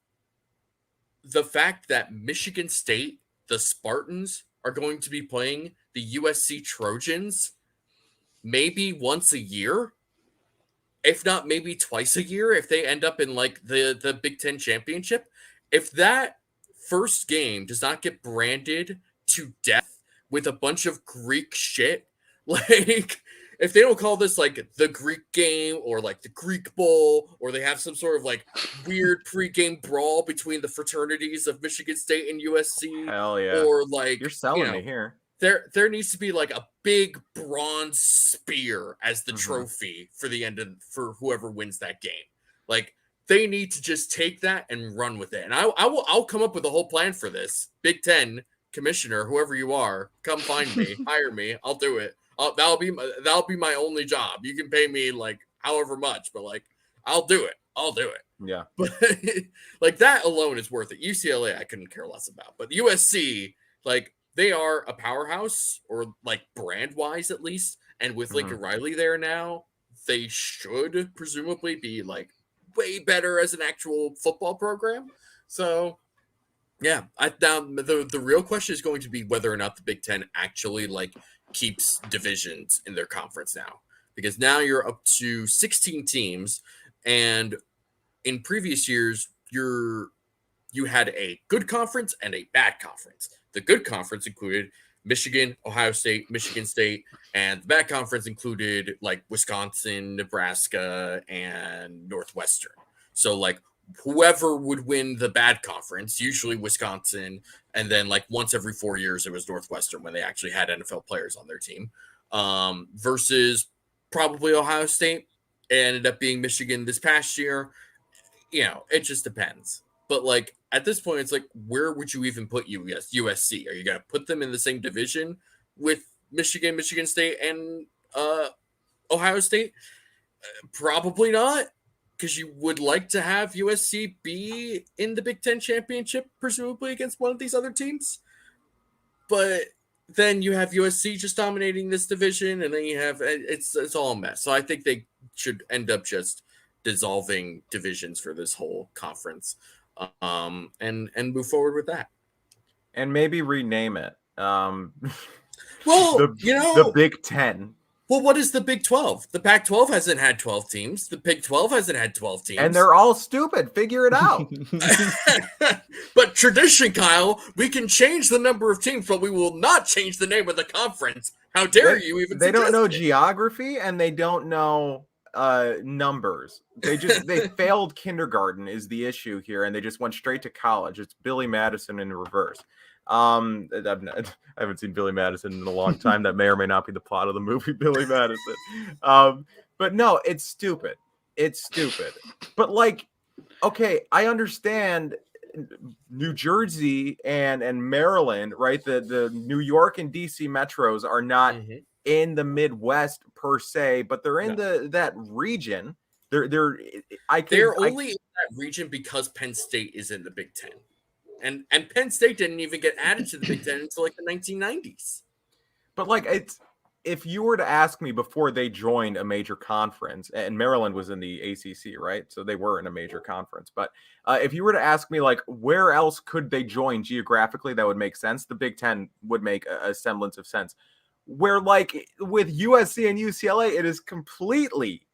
the fact that Michigan State, the Spartans, are going to be playing the USC Trojans maybe once a year, if not maybe twice a year, if they end up in like the Big Ten championship, if that first game does not get branded to death with a bunch of Greek shit, like if they don't call this like the Greek game or like the Greek Bowl, or they have some sort of like weird pregame brawl between the fraternities of Michigan State and USC, hell yeah, or like you're selling me here. There needs to be like a big bronze spear as the trophy for the end for whoever wins that game. Like they need to just take that and run with it. And I'll come up with a whole plan for this. Big Ten commissioner, whoever you are, come find me, hire me. I'll do it. That'll be my only job. You can pay me like however much, but like I'll do it. Yeah. But like that alone is worth it. UCLA, I couldn't care less about, but USC, like they are a powerhouse, or like brand wise at least. And with Lincoln Riley there now, they should presumably be like way better as an actual football program. So yeah, the real question is going to be whether or not the Big Ten actually like keeps divisions in their conference now, because now you're up to 16 teams, and in previous years you had a good conference and a bad conference. The good conference included Michigan, Ohio State, Michigan State, and the bad conference included like Wisconsin, Nebraska, and Northwestern. So like whoever would win the bad conference, usually Wisconsin, and then like once every 4 years it was Northwestern when they actually had NFL players on their team, versus probably Ohio State. It ended up being Michigan this past year. You know, it just depends. But like at this point, it's like, where would you even put USC? Are you going to put them in the same division with Michigan, Michigan State, and Ohio State? Probably not, because you would like to have USC be in the Big Ten championship, presumably against one of these other teams. But then you have USC just dominating this division, and then you have it's all a mess. So I think they should end up just dissolving divisions for this whole conference, and move forward with that. And maybe rename it. Well, the Big Ten. Well, what is the Big 12? The Pac-12 hasn't had 12 teams. The Big 12 hasn't had 12 teams. And they're all stupid. Figure it out. But tradition, Kyle, we can change the number of teams, but we will not change the name of the conference. How dare you even They don't know it? geography, and they don't know numbers. They failed kindergarten is the issue here, and they just went straight to college. It's Billy Madison in reverse. I haven't seen Billy Madison in a long time. That may or may not be the plot of the movie Billy Madison. But no, it's stupid. It's stupid. But like, okay, I understand New Jersey and Maryland, right? The New York and DC metros are not in the Midwest per se, but they're in that region. They're only in that region because Penn State is in the Big Ten. And Penn State didn't even get added to the Big Ten until like the 1990s. But like, if you were to ask me before they joined a major conference, and Maryland was in the ACC, right? So they were in a major conference. But if you were to ask me, like, where else could they join geographically that would make sense? The Big Ten would make a semblance of sense. Where, like, with USC and UCLA, it is completely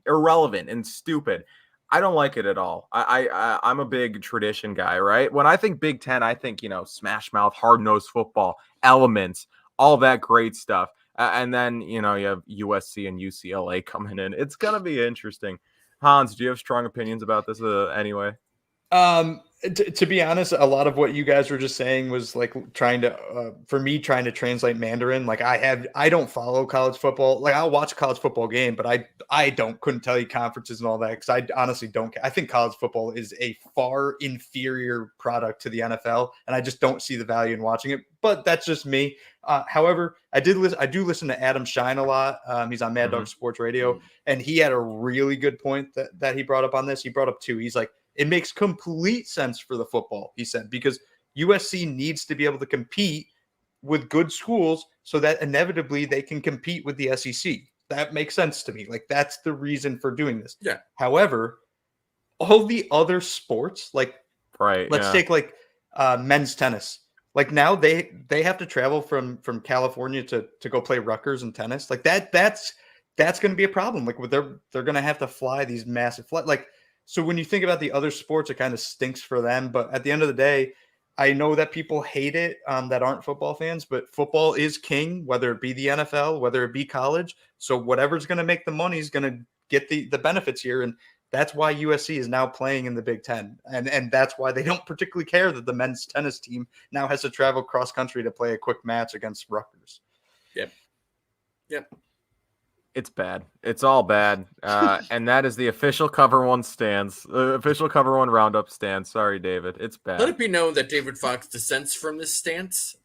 irrelevant and stupid. I don't like it at all. I'm a big tradition guy, right? When I think Big Ten, I think, smash mouth, hard-nosed football, elements, all that great stuff. And then, you have USC and UCLA coming in. It's going to be interesting. Hans, do you have strong opinions about this anyway? To be honest, a lot of what you guys were just saying was like trying to translate Mandarin. Like I don't follow college football. Like I'll watch a college football game, but I couldn't tell you conferences and all that because I honestly don't. I think college football is a far inferior product to the NFL, and I just don't see the value in watching it. But that's just me. However, I do listen to Adam Shine a lot. He's on Mad Dog Sports Radio, and he had a really good point that he brought up on this. He brought up two. He's like, it makes complete sense for the football, he said, because USC needs to be able to compete with good schools so that inevitably they can compete with the SEC. That makes sense to me. Like, that's the reason for doing this. Yeah. However, all the other sports, like, let's take like men's tennis. Like now they have to travel from California to go play Rutgers in tennis. Like that's going to be a problem. Like they're going to have to fly these massive flights. Like, so when you think about the other sports, it kind of stinks for them. But at the end of the day, I know that people hate it that aren't football fans, but football is king, whether it be the NFL, whether it be college. So whatever's going to make the money is going to get the benefits here. And that's why USC is now playing in the Big Ten. And that's why they don't particularly care that the men's tennis team now has to travel cross country to play a quick match against Rutgers. Yep. It's bad. It's all bad. And that is the official Cover One stance. Official Cover One Roundup stance. Sorry, David. It's bad. Let it be known that David Fox dissents from this stance.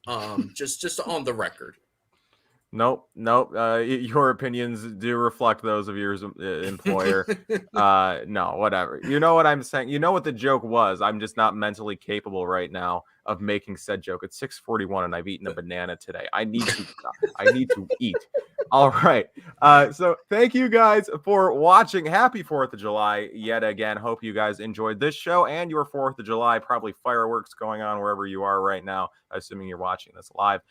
Just on the record. Nope. Your opinions do reflect those of your employer. No, whatever. You know what I'm saying? You know what the joke was. I'm just not mentally capable right now of making said joke. It's 6:41 and I've eaten a banana today. I need to eat. All right. So thank you guys for watching. Happy 4th of July yet again. Hope you guys enjoyed this show and your 4th of July. Probably fireworks going on wherever you are right now, assuming you're watching this live.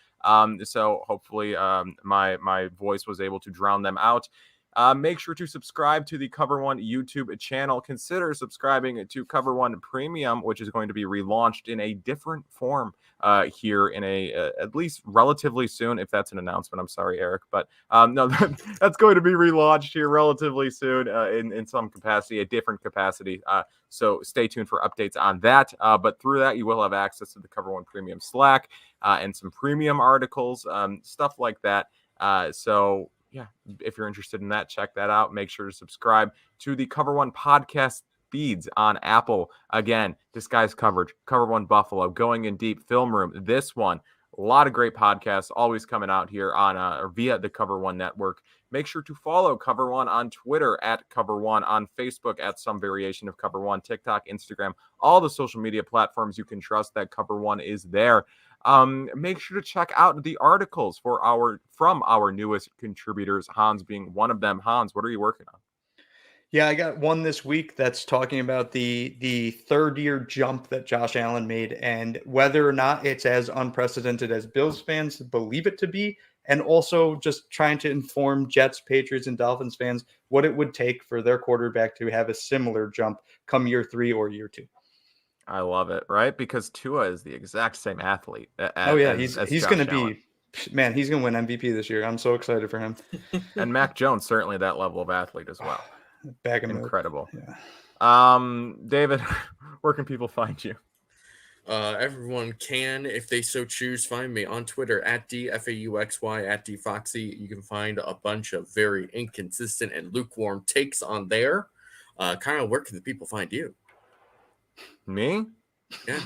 So hopefully my voice was able to drown them out. Make sure to subscribe to the Cover One YouTube channel. Consider subscribing to Cover One Premium, which is going to be relaunched in a different form here in at least relatively soon. If that's an announcement, I'm sorry, Eric, but no, that's going to be relaunched here relatively soon in some capacity, a different capacity. So stay tuned for updates on that. But through that, you will have access to the Cover One Premium Slack and some premium articles, stuff like that. So yeah, if you're interested in that, check that out. Make sure to subscribe to the Cover One podcast feeds on Apple. Again, this guy's coverage, Cover One Buffalo, Going in Deep, Film Room, this one, A lot of great podcasts always coming out here on or via the Cover One Network. Make sure to follow Cover One on Twitter at Cover One, on Facebook at some variation of Cover One, TikTok, Instagram, all the social media platforms you can trust that Cover One is there. Make sure to check out the articles from our newest contributors, Hans being one of them. Hans, what are you working on? Yeah, I got one this week that's talking about the third year jump that Josh Allen made and whether or not it's as unprecedented as Bills fans believe it to be, and also just trying to inform Jets, Patriots, and Dolphins fans what it would take for their quarterback to have a similar jump come year 3 or year 2. I love it, right? Because Tua is the exact same athlete. He's Josh going to Allen. be, man, he's going to win MVP this year. I'm so excited for him. And Mac Jones, certainly that level of athlete as well. Bag of Incredible. milk. Yeah. David, where can people find you? Everyone can, if they so choose, find me on Twitter at DFAUXY, at DFoxy. You can find a bunch of very inconsistent and lukewarm takes on there. Kyle, where can the people find you? Me? Yeah.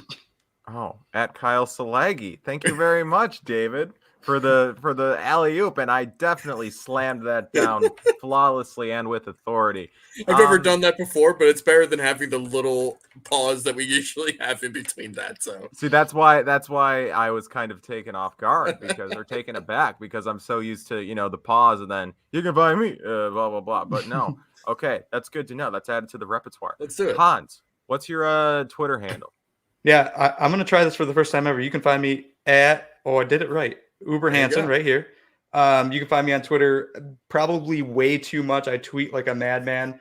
Oh, at Kyle Silagyi. Thank you very much, David, for the alley-oop, and I definitely slammed that down flawlessly and with authority. I've never done that before, but it's better than having the little pause that we usually have in between that. So see, that's why I was kind of taken off guard or taken aback because I'm so used to the pause and then you can find me blah blah blah. But no, okay, that's good to know. That's added to the repertoire. Let's do it. Hans, what's your Twitter handle? Yeah, I'm going to try this for the first time ever. You can find me at, I did it right, Uber Hansen right here. You can find me on Twitter probably way too much. I tweet like a madman.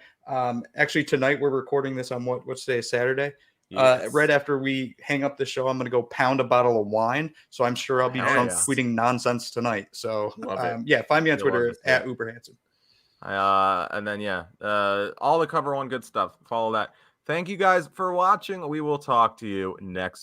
Actually, tonight we're recording this on what's today, Saturday. Yes. Right after we hang up the show, I'm going to go pound a bottle of wine. So I'm sure I'll be tweeting nonsense tonight. So find me on Twitter at Uber Hansen. And then all the Cover One good stuff. Follow that. Thank you guys for watching. We will talk to you next